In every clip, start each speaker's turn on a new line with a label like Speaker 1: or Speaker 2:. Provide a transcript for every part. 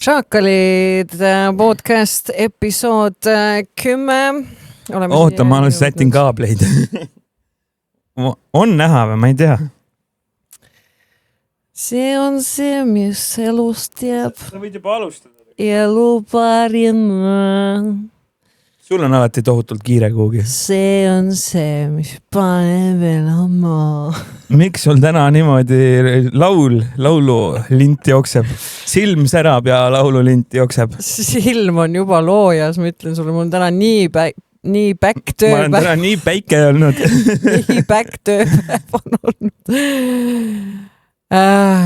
Speaker 1: Šaakalid podcast episood 10.
Speaker 2: Oota, ma alles sätin kaableid. On näha või? Ma ei tea.
Speaker 1: See on see, mis elus teeb.
Speaker 2: Sa võid juba alustada.
Speaker 1: Elu parina.
Speaker 2: Sul on alati tohutult kiire kuhugi.
Speaker 1: See on see, mis paneb elama.
Speaker 2: Miks sul täna niimoodi laululint jookseb? Silm särab ja laululint jookseb.
Speaker 1: Silm on juba loojas, ma ütlen sulle, mul on täna nii back töö.
Speaker 2: Ma olen täna nii päike olnud.
Speaker 1: Nii back töö on olnud.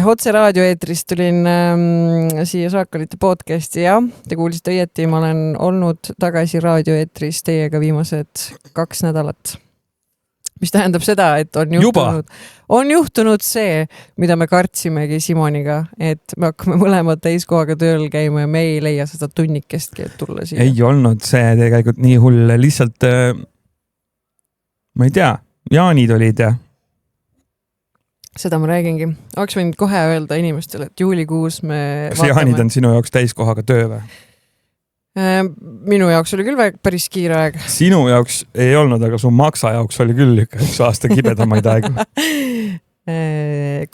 Speaker 1: Otse raadioeetrist tulin siia Šaakalite podcasti ja te kuulsite õieti, ma olen olnud tagasi raadioeetris teiega viimased 2 nädalat. Mis tähendab seda, et on juhtunud see, mida me kartsimegi Simoniga, et me hakkame mõlemad täiskohaga tööl käima ja me ei leia seda tunnikestki, et tulla siia.
Speaker 2: Ei olnud see tegelikult nii hull, lihtsalt ma ei tea, jaanid olid ja
Speaker 1: seda ma räägingi. Oleks võinud kohe öelda inimestele, et juulikuus me
Speaker 2: Kas jaanid on sinu jaoks täiskohaga töö või?
Speaker 1: Minu jaoks oli küll päris kiire aeg.
Speaker 2: Sinu jaoks ei olnud, aga su maksa jaoks oli küll üks aasta kibedamaid aegu.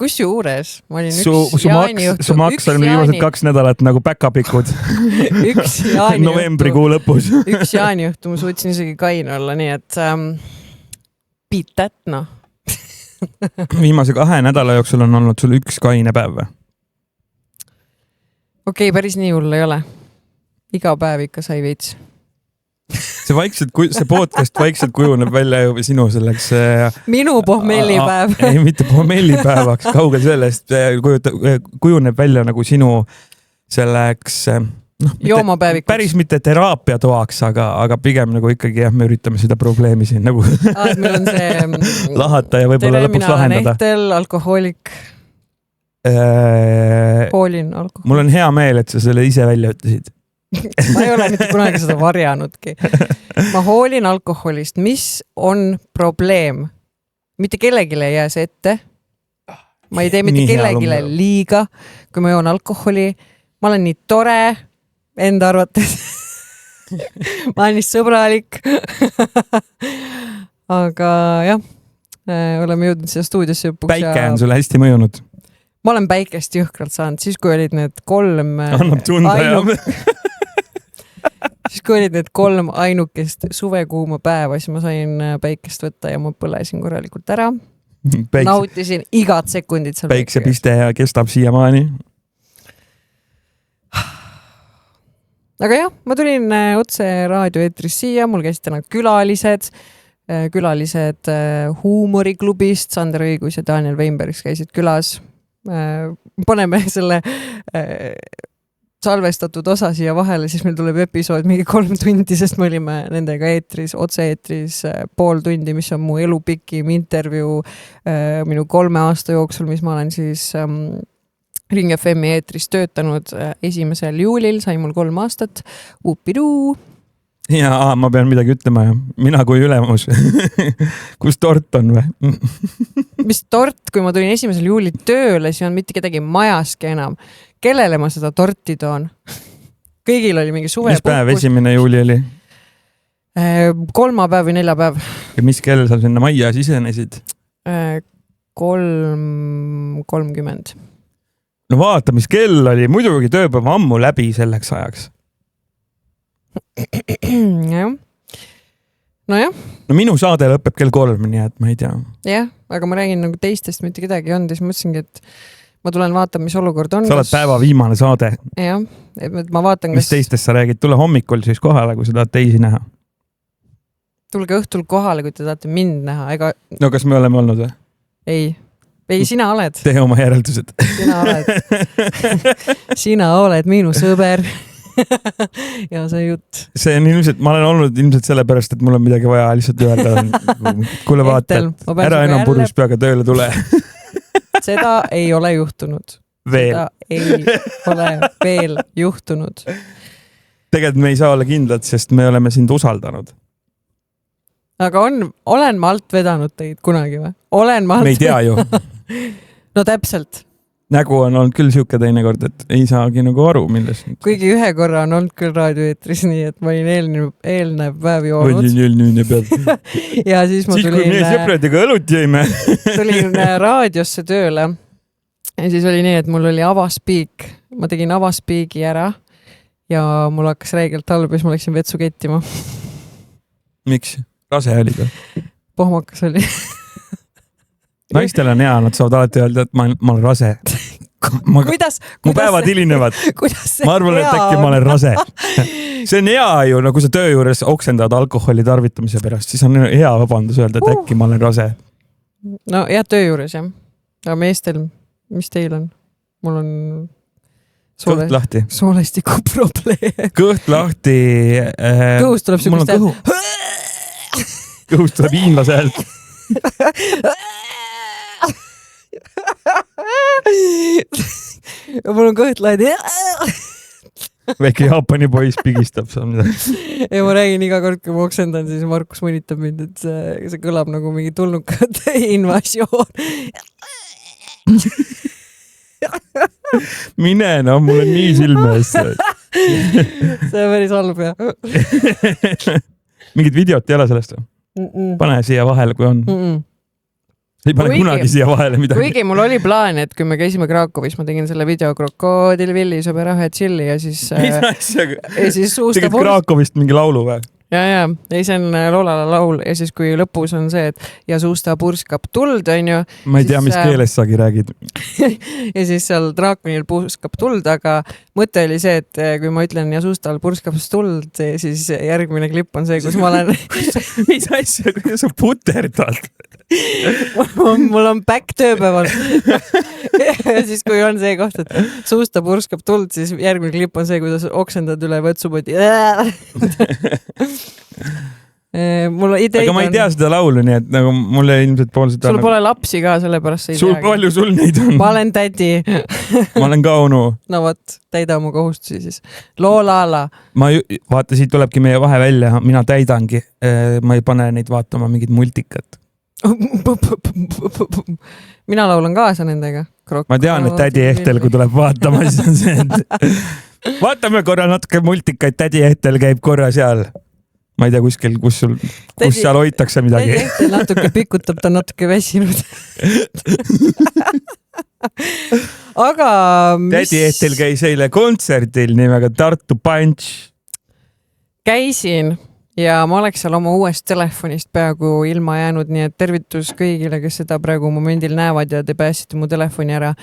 Speaker 1: Kus juures? Ma olin
Speaker 2: su maks oli viimased 2 nädalat nagu päkapikud. Novembrikuu lõpus.
Speaker 1: Üks jaaniõhtu ma suutsin isegi kaine olla, nii et pitetna.
Speaker 2: Viimase 2 nädala jooksul on olnud sul 1 kaine päev või?
Speaker 1: Okei, päris nii hull ei ole. Iga päev ikka sai veits.
Speaker 2: See podcast vaikselt kujuneb välja ju sinu selleks...
Speaker 1: Minu pohmellipäev.
Speaker 2: Ei, mitte pohmellipäevaks. Kaugel sellest kujuneb välja nagu sinu selleks...
Speaker 1: joomapäevikus.
Speaker 2: Päris mitte teraapia toaks, aga pigem nagu ikkagi me üritame seda probleemi siin nagu
Speaker 1: meil on see
Speaker 2: lahata ja võib-olla lõpuks lahendada.
Speaker 1: Nehtel, alkohoolik. Hoolin alkohoolik.
Speaker 2: Mul on hea meel, et sa selle ise välja ütlesid.
Speaker 1: Ma ei ole mitte kunagi seda varjanudki. Ma hoolin alkoholist. Mis on probleem? Mitte kellegile ei jää see ette. Ma ei tee mitte kellegile liiga, kui ma joon alkoholi. Ma olen nii tore enda arvates. Ma olen nii sõbralik. Aga jah, oleme jõudnud siia stuudiosse õpuks.
Speaker 2: Päike on sulle hästi mõjunud.
Speaker 1: Ma olen päikest jõhkralt saanud, siis kui olid need 3
Speaker 2: annab tunda
Speaker 1: siis kui olid need 3 ainukest suvekuuma päeva, siis ma sain päikest võtta ja ma põlesin korralikult ära. Nautisin igat sekundit seal.
Speaker 2: Päiksepiste ja kestab siiamaani.
Speaker 1: Aga jah, ma tulin otse raadioeetris siia, mul käisid täna külalised huumoriklubist, Sander Õigus ja Daniel Weinbergs käisid külas. Paneme selle salvestatud osa siia vahele, siis meil tuleb episood mingi 3 tundi, sest me olime nendega eetris, otse-eetris pool tundi, mis on mu elu pikim intervjuu minu 3 aasta jooksul, mis ma olen siis Ring FM-i eetris töötanud 1. juulil, sai mul 3 aastat. Upiduu!
Speaker 2: Ja ma pean midagi ütlema ja mina kui ülemus. Kus tort on või?
Speaker 1: Mis tort, kui ma tulin 1. juuli tööle, siis on mitte kedagi majaski enam. Kellele ma seda torti toon? Kõigil oli mingi suvepuhkus.
Speaker 2: Mis päev 1. juuli oli?
Speaker 1: 3 päev või 4 päev.
Speaker 2: Ja mis kell sa sinna majja sisenesid?
Speaker 1: 3:30.
Speaker 2: No vaata, mis kell oli. Muidugi tööpäev ammu läbi selleks ajaks.
Speaker 1: Jah. Nojah.
Speaker 2: No minu saade lõpeb kell 3, nii et ma ei tea.
Speaker 1: Jah, aga ma räägin nagu teistest mitte kedagi on, siis mõtlesingi, et ma tulen vaatan, mis olukord on.
Speaker 2: Sa oled päeva viimane saade.
Speaker 1: Jah, et ma vaatan,
Speaker 2: mis teistest sa räägid? Tule hommikul siis kohale, kui sa tahad teisi näha.
Speaker 1: Tulge õhtul kohale, kui te tahate mind näha. Ega...
Speaker 2: No kas me oleme olnud või?
Speaker 1: Ei, sina oled.
Speaker 2: Tee oma järeldused.
Speaker 1: Sina oled minu sõber. Ja see jutt.
Speaker 2: See on ilmselt, ma olen olnud ilmselt sellepärast, et mul on midagi vaja lihtsalt öelda. Kuule vaata, ära enam purjus peaga tööle tule.
Speaker 1: Seda ei ole juhtunud.
Speaker 2: Veel.
Speaker 1: Seda ei ole veel juhtunud.
Speaker 2: Tegelikult me ei saa olla kindlad, sest me oleme sind usaldanud.
Speaker 1: Aga olen ma alt vedanud teid kunagi või? Me
Speaker 2: ei tea ju.
Speaker 1: No täpselt.
Speaker 2: nägu on olnud küll siuke teinekord, et ei saagi nagu aru, millest.
Speaker 1: Kuigi ühe korra on olnud küll raadioeetris nii, et ma olin eelnev päev joonud. Ja siis ma
Speaker 2: siis, kui meie sõpradega õlut jõime.
Speaker 1: tulin raadiosse tööle. Ja siis oli nii, et mul oli avaspiik. Ma tegin avaspiigi ära ja mul hakkas räigelt halb ja siis ma läksin vetsu kettima.
Speaker 2: Miks? Rase olid või?
Speaker 1: Pohmakas oli.
Speaker 2: Naistel on hea, nad saavad alati öelda, et ma olen rase. Mu päevad hilinevad. Ma arvan, et äkki ma olen rase. See on hea ju, no kui sa töö juures oksendad alkoholi tarvitamise pärast, siis on hea vabandus öelda, et äkki ma olen rase.
Speaker 1: No jah, töö juures jah. Aga meestel, mis teil on? Mul on
Speaker 2: kõht lahti.
Speaker 1: Soolestiku probleem.
Speaker 2: Kõht lahti.
Speaker 1: Kõhust tuleb sükust häält.
Speaker 2: Kõhust tuleb hiinlase häält.
Speaker 1: Ja mul on kõht lahti.
Speaker 2: Väike Jaapani poiss pigistab.
Speaker 1: Ja ma räägin iga kord, kui ma oksendan, siis Markus mõnitab mind, et see kõlab nagu mingi tulnukate invasioon.
Speaker 2: Mine, no mul on nii silmes.
Speaker 1: See on päris halb, jah.
Speaker 2: Mingit videot ei ole sellest või? Pane siia vahele, kui on. Ei pane kunagi siia vahele midagi.
Speaker 1: Kuigi mul oli plaan, et kui me käisime Krakowis, ma tegin selle video Krokodil Villi, Sobe Rahe, Chilli ja siis... siis
Speaker 2: tegid Krakowist mingi laulu või?
Speaker 1: Ja. Ei, see on Loolala laul ja siis kui lõpus on see, et ja suusta purskab tuld, on ju.
Speaker 2: Ma ei tea, mis keeles sagi räägid.
Speaker 1: Ja siis seal draakonil purskab tuld, aga mõte oli see, et kui ma ütlen ja suustal purskab tuld, siis järgmine klipp on see, kus ma olen...
Speaker 2: Mis asja, kuidas sa puterdad?
Speaker 1: Mul on back tööpäeval. Ja siis kui on see koht, et suusta purskab tuld, siis järgmine klipp on see, kuidas oksendad üle võtsupoti.
Speaker 2: Aga ma ei tea seda laulu, nii et nagu mulle ilmselt pool seda...
Speaker 1: Sul pole lapsi ka, sellepärast ei teagi.
Speaker 2: Palju sul neid on?
Speaker 1: Ma olen tädi.
Speaker 2: Ma olen ka onu.
Speaker 1: No võt, täida oma kohustusi siis. Loolala.
Speaker 2: Vaata, siit tulebki meie vahe välja. Mina täidangi. Ma ei pane neid vaatama mingit multikat.
Speaker 1: Mina laulan kaasa nendega.
Speaker 2: Ma tean, et tädi Ehtel, kui tuleb vaatama, siis on see, et vaatame korra natuke multikaid, tädi Ehtel käib korra seal. Ma ei tea kuskil, kus seal hoitakse midagi.
Speaker 1: Tädi Ehtel natuke pikutab, ta on natuke väsinud. Aga
Speaker 2: tädi Ehtel käis eile kontserdil nimega Tartu Punch.
Speaker 1: Käisin. Ja ma oleks seal oma uuest telefonist peaaegu ilma jäänud, nii et tervitus kõigile, kes seda praegu momendil näevad ja te pääsite mu telefoni ära.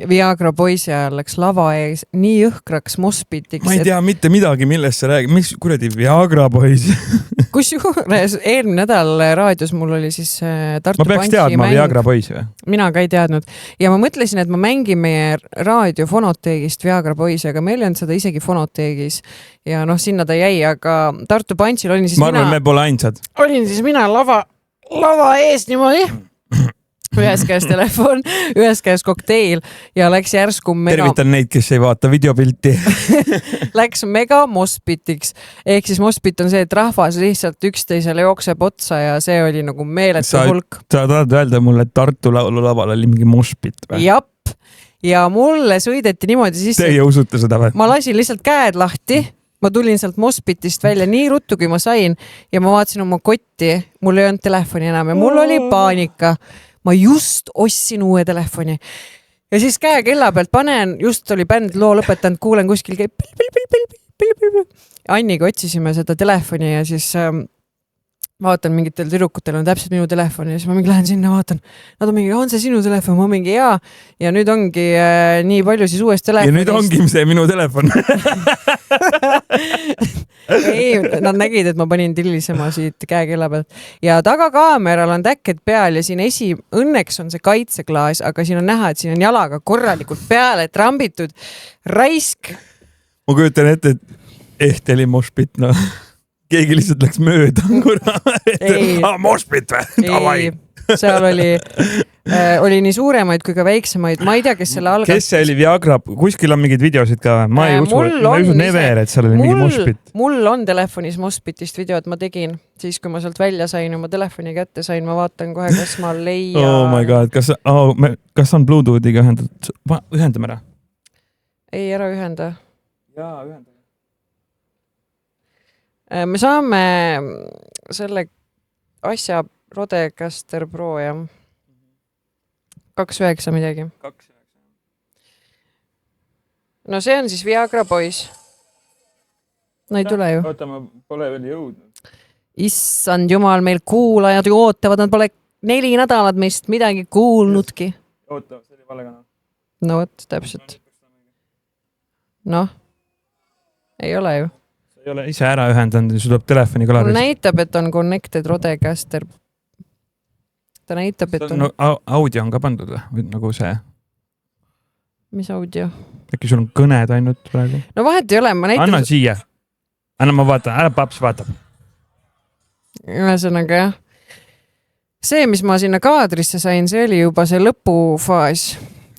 Speaker 1: Viagra poisi ajal läks lava ees nii jõhkraks mospitiks.
Speaker 2: Ma ei tea mitte midagi, millest sa räägid. Mis kuradi Viagra poisi?
Speaker 1: Kus juures eelmine nädal raadios mul oli siis Tartu
Speaker 2: Ma peaks teadma Viagra poisi või?
Speaker 1: Mina ka ei teadnud. Ja ma mõtlesin, et ma mängin meie raadio fonoteegist Viagra poisi, aga meil on seda isegi fonoteegis. Ja noh, sinna ta jäi, aga Tartu Punchil olin siis
Speaker 2: ma arvan, me pole ainsad.
Speaker 1: Olin siis mina lava ees niimoodi. Ühes käes telefon, ühes käes kokteil ja läks järsku
Speaker 2: Tervitan neid, kes ei vaata videopilti.
Speaker 1: Läks mega mospitiks. Ehk siis mospit on see, et rahvas lihtsalt üksteisele jookseb otsa ja see oli nagu meeletu hulk.
Speaker 2: Sa tahad öelda mulle, et Tartu laululaval oli mingi mospit või?
Speaker 1: Jap. Ja mulle sõideti niimoodi sisse.
Speaker 2: Teie usute seda või?
Speaker 1: Ma lasin lihtsalt käed lahti. Ma tulin sealt mospitist välja nii ruttu, kui ma sain ja ma vaatasin oma kotti. Mul ei olnud telefoni enam ja mul oli paanika. Ma just ostsin uue telefoni. Ja siis käe kella pealt panen, just oli bänd loo lõpetanud, kuulen kuskil käib pill. Anniga otsisime seda telefoni ja siis vaatan mingitel tüdrukutel on täpselt minu telefoni ja siis ma mingi lähen sinna, vaatan. Nad on mingi, on see sinu telefon? Ma mingi jaa. Ja nüüd ongi nii palju siis uuest telefonist.
Speaker 2: Ja nüüd ongi see minu telefon.
Speaker 1: Ei, nad nägid, et ma panin tillisema siit käekella pealt. Ja tagakaameral on täkked peal ja siin õnneks on see kaitseklaas, aga siin on näha, et siin on jalaga korralikult peale trambitud raisk.
Speaker 2: Ma kujutan ette, et Ehteli mospit, no. Keegi lihtsalt läks mööda. Mospit või? Davai.
Speaker 1: seal oli nii suuremaid kui ka väiksemaid, ma ei tea, kes selle algas.
Speaker 2: Kes see oli Viagra, kuskil on mingid videosid ka, ma ei usu never, et seal oli mingi moshpit.
Speaker 1: Mul on telefonis moshpitist videod, ma tegin siis, kui ma sealt välja sain, oma telefoni kätte sain, ma vaatan kohe, kas ma leian.
Speaker 2: Oh my god, kas on Bluetoothiga ühendatud? Ühendame ära.
Speaker 1: Ei, ära ühenda.
Speaker 2: Jaa, ühenda.
Speaker 1: Me saame selle asja Rodecaster Pro, jah. 2.9 midagi.
Speaker 2: 2.9.
Speaker 1: No see on siis Viagra Boys. No ei tule ju.
Speaker 2: Oota, ma pole veel jõudnud.
Speaker 1: Issand jumal, meil kuulajad ju ootavad, nad pole 4 nädalat meist midagi kuulnudki.
Speaker 2: Oota, see oli vale kanal.
Speaker 1: No võt, täpselt. Noh, ei ole ju.
Speaker 2: Sa ei ole ise ära ühendanud, sul tuleb telefoni kõlaris.
Speaker 1: Näitab, et on connected Rodecaster. Ta näitab, et on...
Speaker 2: No, audio on ka pandud või? Nagu see.
Speaker 1: Mis audio?
Speaker 2: Äkki sul on kõned ainult praegu?
Speaker 1: No vahet ei ole, ma näitab...
Speaker 2: Anna siia. Anna ma vaatan, ära paps vaatab.
Speaker 1: Ühesõnaga jah. See, mis ma sinna kaadrisse sain, see oli juba see lõpufaas,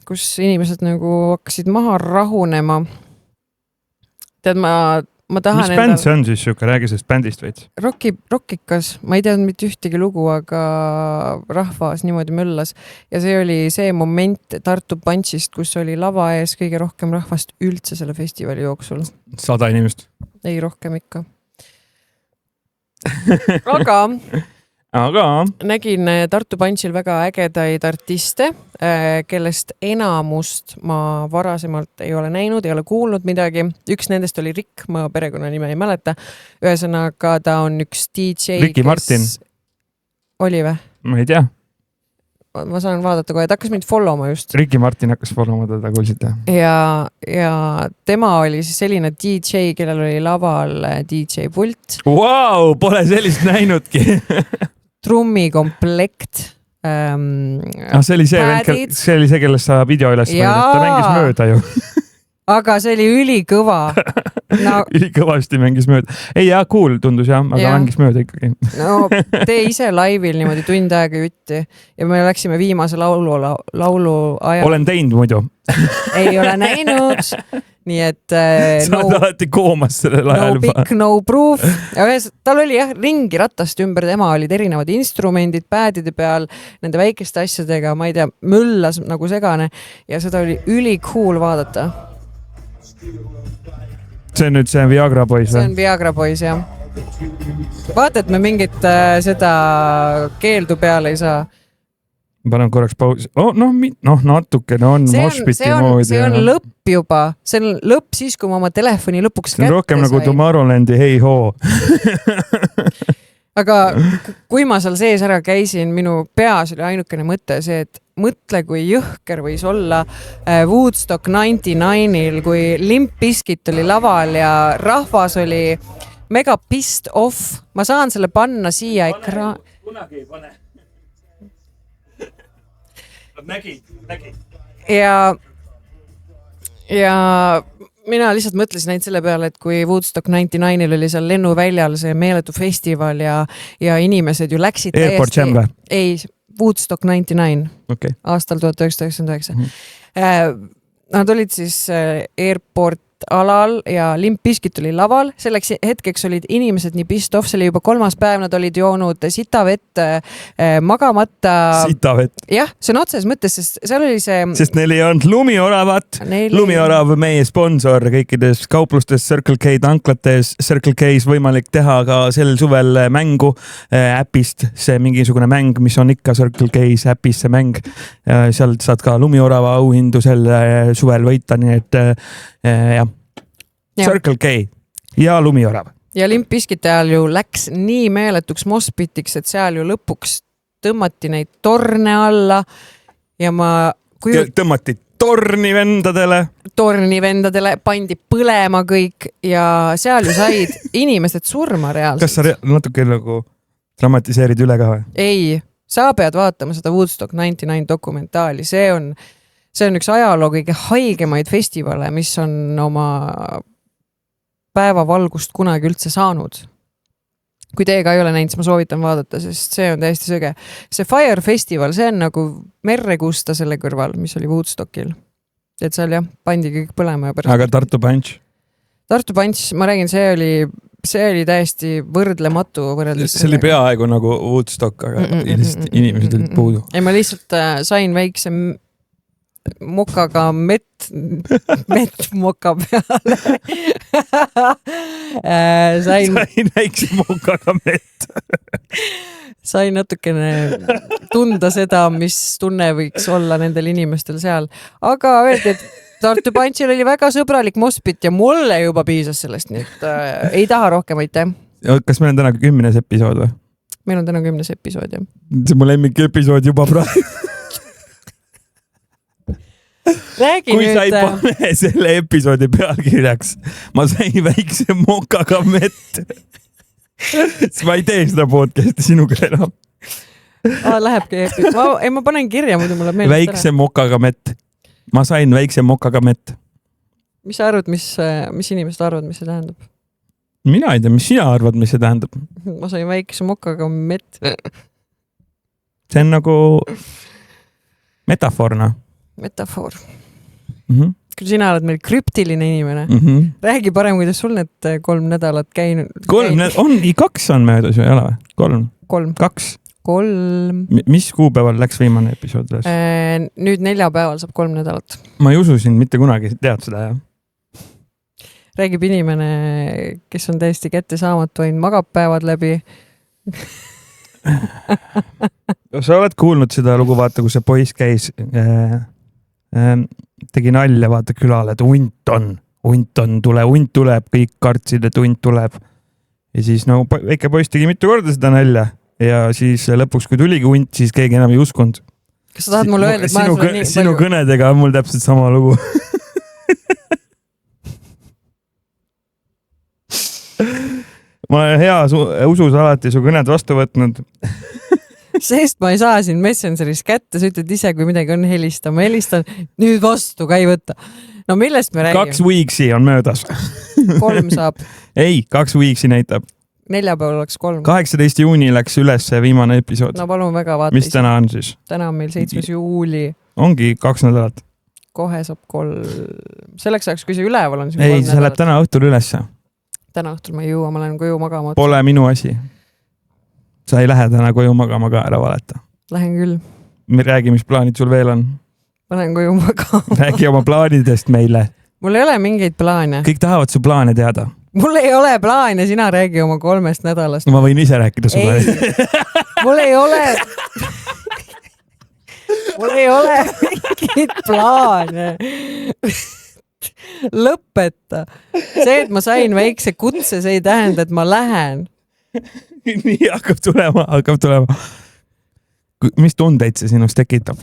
Speaker 1: kus inimesed nagu hakkasid maha rahunema. Tead, ma tahan...
Speaker 2: Mis bänd see on siis siuke? Räägi sellest bändist veits.
Speaker 1: Rockikas. Ma ei teadnud mitte ühtegi lugu, aga rahvas niimoodi möllas. Ja see oli see moment Tartu Punchist, kus oli lava ees kõige rohkem rahvast üldse selle festivali jooksul.
Speaker 2: 100 inimest.
Speaker 1: Ei, rohkem ikka. Aga nägin Tartu Punchil väga ägedaid artiste, kellest enamust ma varasemalt ei ole näinud, ei ole kuulnud midagi. Üks nendest oli Rick, ma perekonnanime ei mäleta. Ühesõnaga ta on üks DJ,
Speaker 2: Ricky Martin.
Speaker 1: Oli või?
Speaker 2: Ma ei tea.
Speaker 1: Ma saan vaadata kohe, ta hakkas mind followma just.
Speaker 2: Ricky Martin hakkas followma, teda kuulsite.
Speaker 1: Ja tema oli siis selline DJ, kellel oli laval DJ pult.
Speaker 2: Wow, pole sellist näinudki.
Speaker 1: Trummikomplekt.
Speaker 2: See oli see, kellest sa video üles mõelnud, ta mängis mööda ju.
Speaker 1: Aga see oli ülikõva.
Speaker 2: Ülikõvasti mängis mööda. Ei, cool tundus jah, aga mängis mööda ikkagi.
Speaker 1: No, tee ise laivil niimoodi tund aega jutti. Ja me läksime viimase laulu ajal.
Speaker 2: Olen teinud muidu.
Speaker 1: Ei ole näinud. Nii et
Speaker 2: sa oled alati koomas sellel ajal.
Speaker 1: No pick, no proof. Tal oli jah ringi ratast ümber, tema olid erinevad instrumendid päädide peal, nende väikeste asjadega, ma ei tea, müllas nagu segane ja seda oli ülikool vaadata.
Speaker 2: See on nüüd see Viagra Boys või?
Speaker 1: See on Viagra Boys, jah. Vaata, et me mingit seda keeldu peale ei saa.
Speaker 2: Panen korraks pausi. Natukene on moshpiti moodi.
Speaker 1: See on lõpp juba. See on lõpp siis, kui ma oma telefoni lõpuks kätte sain.
Speaker 2: See on rohkem nagu Tomorrowlandi Hey Ho.
Speaker 1: Aga kui ma seal sees ära käisin, minu peas oli ainukene mõte see, et mõtle, kui jõhker võis olla Woodstock 99-il, kui Limp Bizkit oli laval ja rahvas oli mega pissed off. Ma saan selle panna siia ekraan.
Speaker 2: Kunagi ei pane. Nägi.
Speaker 1: Ja mina lihtsalt mõtlesin ainult selle peale, et kui Woodstock 99-il oli seal lennuväljal see meeletu festival ja inimesed ju läksid
Speaker 2: Airport Jam või?
Speaker 1: Ei, Woodstock 99
Speaker 2: okay.
Speaker 1: Aastal 1999. Nad olid siis Airport alal ja Limp Bizkit oli laval. Selleks hetkeks olid inimesed nii pissed off, see oli juba 3. päev, nad olid joonud sitavett magamata.
Speaker 2: Sitavett?
Speaker 1: Jah, see on otses mõttes, sest seal oli see...
Speaker 2: Sest neil ei olnud lumioravat. Lumiorav meie sponsor kõikides kauplustes, Circle K tanklates, Circle K's võimalik teha ka sel suvel mängu äpist. See mingisugune mäng, mis on ikka Circle K's äpis see mäng. Sealt saad ka lumiorava auhindu sel suvel võita, nii et jah. Circle K ja lumiorav.
Speaker 1: Ja Limp Bizkiti ajal ju läks nii meeletuks moshpitiks, et seal ju lõpuks tõmmati neid torne alla ja
Speaker 2: tõmmati torni vendadele, pandi põlema kõik ja seal ju said inimesed surma reaalselt. Kas sa natuke nagu dramatiseerid üle ka või?
Speaker 1: Ei, sa pead vaatama seda Woodstock 99 dokumentaali, see on üks ajaloo kõige haigemaid festivale, mis on oma päevavalgust kunagi üldse saanud. kui teie ka ei ole näinud, siis ma soovitan vaadata, sest see on täiesti söge. See Fire Festival, see on nagu merrekusta selle kõrval, mis oli Woodstockil. Et seal jah, pandi kõik põlema ja pärast.
Speaker 2: Aga Tartu Punch?
Speaker 1: Tartu Punch, ma räägin, see oli täiesti võrdlematu võrreldes.
Speaker 2: See oli peaaegu nagu Woodstock, aga inimesed olid puudu.
Speaker 1: Ei, ma lihtsalt sain väikse mokaga mett moka peale. Sain
Speaker 2: väikse mokaga mett.
Speaker 1: Sain natukene tunda seda, mis tunne võiks olla nendel inimestel seal. Aga öeldi, et Tartu Punchil oli väga sõbralik mospit ja mulle juba piisas sellest, nii et ei taha rohkem, aitäh.
Speaker 2: Kas meil on täna 10. episood või?
Speaker 1: Meil on täna 10. episood, jah.
Speaker 2: See mu lemmik episood juba praegu.
Speaker 1: Räägi
Speaker 2: kui
Speaker 1: nüüd...
Speaker 2: sa ei pane selle episoodi pealkirjaks, ma sain väikse mokaga mett. Siis ma ei tee seda podcasti sinuga enam.
Speaker 1: Lähebki episood. Ma panen kirja, muidu mulle meeldib.
Speaker 2: Väikse mokaga mett. Ma sain väikse mokaga mett.
Speaker 1: Mis sa arvad, mis inimesed arvad, mis see tähendab?
Speaker 2: Mina ei tea, mis sina arvad, mis see tähendab?
Speaker 1: Ma sain väikse mokaga mett.
Speaker 2: See on nagu metafoorna.
Speaker 1: Metafoor. Kui sina oled meil krüptiline inimene, räägi parem, kuidas sul need 3 nädalat käinud.
Speaker 2: 2 on möödas ju, ei ole või? 3. 2. Mis kuupäeval läks viimane episood?
Speaker 1: Nüüd 4 päeval saab 3 nädalat.
Speaker 2: Ma ei usu sind mitte kunagi, tead seda, jah?
Speaker 1: Räägib inimene, kes on täiesti kättesaamatu, ainult magab päevad läbi.
Speaker 2: Sa oled kuulnud seda lugu, vaata, kui see poiss käis... tegi nalja, vaata külale, et hunt tuleb, kõik kartsid, et hunt tuleb. Ja siis no väike poiss tegi mitu korda seda nalja ja siis lõpuks, kui tuligi hunt, siis keegi enam ei uskunud.
Speaker 1: Kas sa tahad mulle öelda, et ma olen sulle nii
Speaker 2: sinu palju... kõnedega on mul täpselt sama lugu. Ma olen hea usus alati su kõned vastu võtnud.
Speaker 1: Sest ma ei saa siin Messengeris kätte, sa ütled ise, kui midagi on helista. Ma helistan, nüüd vastu ka ei võtta. No millest me räägime?
Speaker 2: 2 weeksi on möödas.
Speaker 1: 3 saab.
Speaker 2: Ei, 2 weeksi näitab.
Speaker 1: 4 päeval oleks 3.
Speaker 2: 18. juuni läks üles viimane episood.
Speaker 1: No palun väga vaata.
Speaker 2: Mis täna on siis?
Speaker 1: Täna on meil 7. juuli.
Speaker 2: Ongi 2 nädalat.
Speaker 1: Kohe saab 3. Selleks ajaks, kui see üleval on.
Speaker 2: Ei, see läheb täna õhtul ülesse.
Speaker 1: Täna õhtul ma ei jõua, ma lähen koju magama.
Speaker 2: Pole minu asi. Sa ei lähe täna koju magama ka, ära valeta.
Speaker 1: Lähen küll.
Speaker 2: Räägi, mis plaanid sul veel on.
Speaker 1: Ma lähen koju magama.
Speaker 2: Räägi oma plaanidest meile.
Speaker 1: Mul ei ole mingeid plaane.
Speaker 2: Kõik tahavad su plaane teada.
Speaker 1: Mul ei ole plaane, sina räägi oma 3 nädalast.
Speaker 2: Ma võin ise rääkida sulle.
Speaker 1: Mul ei ole... Mul ei ole mingeid plaane. Lõpeta. See, et ma sain väikse kutse, see ei tähenda, et ma lähen.
Speaker 2: Nii hakkab tulema. Mis tundeid see sinust tekitab?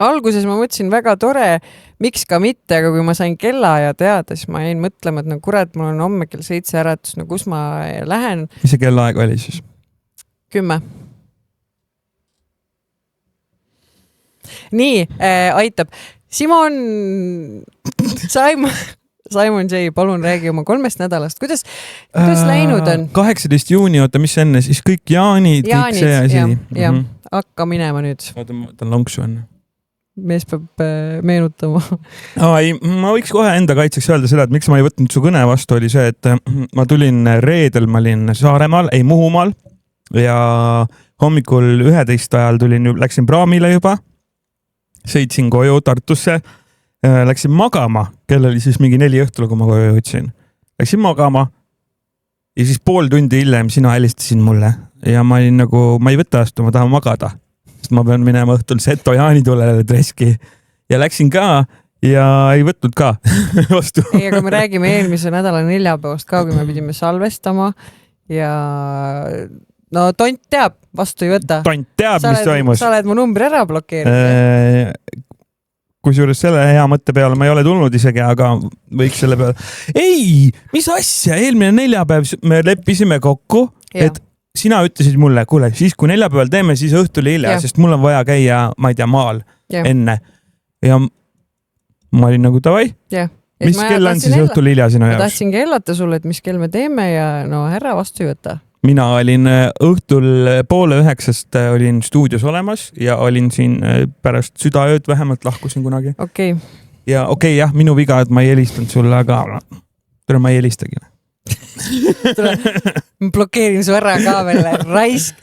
Speaker 1: Alguses ma mõtlesin väga tore, miks ka mitte, aga kui ma sain kellaaja teada, siis ma jäin mõtlema, et no kurat, mul on homme kell 7 äratus, no kus ma lähen?
Speaker 2: Mis see kellaaeg oli siis?
Speaker 1: 10. Nii, aitab. Simon J, palun räägi oma 3 nädalast. Kuidas läinud on?
Speaker 2: 18. juuni, oota, mis enne? Siis kõik jaanid, kõik see asi.
Speaker 1: Ja. Hakka minema nüüd.
Speaker 2: Oota, ma võtan lonksu enne.
Speaker 1: Mees peab meenutama.
Speaker 2: Ma võiks kohe enda kaitseks öelda seda, et miks ma ei võtnud su kõne vastu, oli see, et ma tulin reedel, ma olin Saaremaal, Muhumaal ja hommikul 11 ajal läksin praamile juba, sõitsin koju Tartusse, läksin magama, kell oli siis mingi 4 õhtul, kui ma koju jõudsin. Läksin magama ja siis pool tundi hiljem sina helistasid mulle ja ma olin nagu, ma ei võta vastu, ma tahan magada. Sest ma pean minema õhtul Seto jaanitulele treski ja läksin ka ja ei võtnud ka vastu.
Speaker 1: Ei, aga me räägime eelmise nädala neljapäevast ka, kui me pidime salvestama ja no tont teab, vastu ei võta.
Speaker 2: Tont teab, mis toimus.
Speaker 1: Sa oled mu numbri ära blokeerinud.
Speaker 2: Kusjuures selle hea mõtte peale ma ei ole tulnud isegi, aga võiks selle peale. Ei, mis asja, eelmine neljapäev me leppisime kokku, et sina ütlesid mulle, kuule, siis kui neljapäeval teeme, siis õhtuli hilja, sest mul on vaja käia, ma ei tea, maal enne. Ja ma olin nagu davai. mis kell on siis õhtul hilja sinu jaoks?
Speaker 1: Ma tahtsin kellata sulle, et mis kell me teeme ja no härra vastu ei võta.
Speaker 2: Mina olin õhtul 8:30 olin stuudios olemas ja olin siin pärast südaööd vähemalt lahkusin kunagi.
Speaker 1: Okay.
Speaker 2: Ja jah, minu viga, et ma ei helistanud sulle, aga ma ei helistagi.
Speaker 1: Blokeerin su ära ka veel, raisk.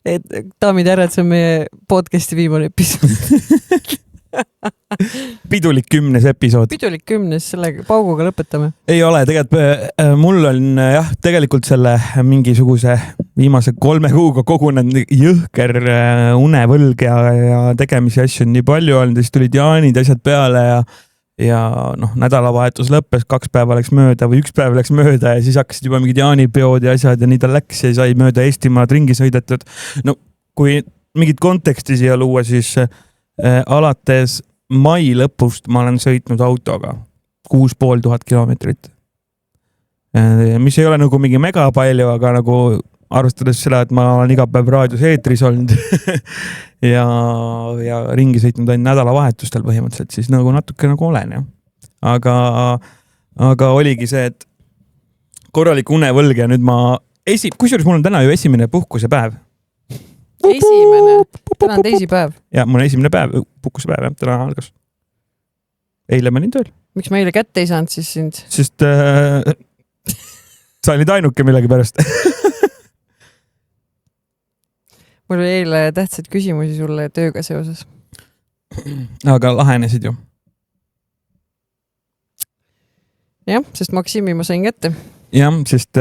Speaker 1: Et daamid ja härrad, see on meie podcasti viimane episood.
Speaker 2: Pidulik 10. episood.
Speaker 1: Pidulik 10, sellega pauguga lõpetame.
Speaker 2: Ei ole, tegelikult mul on tegelikult selle mingisuguse viimase 3 kuuga kogunenud jõhker unevõlg ja tegemisi asju on nii palju olnud, siis tulid jaanid asjad peale ja nädalavahetus lõppes, 2 päeva läks mööda või 1 päev läks mööda ja siis hakkasid juba mingid jaanipeod ja asjad ja nii ta läks ja sai mööda Eestimaad ringi sõidetud. No kui mingit konteksti siia luua, siis alates mai lõpust ma olen sõitnud autoga 6500 kilomeetrit. Mis ei ole nagu mingi mega palju, aga nagu arvestades seda, et ma olen iga päev raadios eetris olnud ja ringi sõitnud ainult nädalavahetustel põhimõtteliselt, siis nagu natuke nagu olen. Ja. Aga oligi see, et korralik unevõlg ja nüüd kusjuures mul on täna ju esimene puhkusepäev.
Speaker 1: Täna on teisipäev.
Speaker 2: Ja mul on esimene päev, puhkusepäev, jah, täna algas. Eile ma olin tööl.
Speaker 1: Miks ma eile kätte ei saanud siis sind?
Speaker 2: Sest sa olid ainuke millegi pärast.
Speaker 1: Mul oli eile tähtsad küsimusi sulle tööga seoses.
Speaker 2: Aga lahenesid ju.
Speaker 1: Jah, sest Maksimi ma sain kätte.
Speaker 2: Jah, sest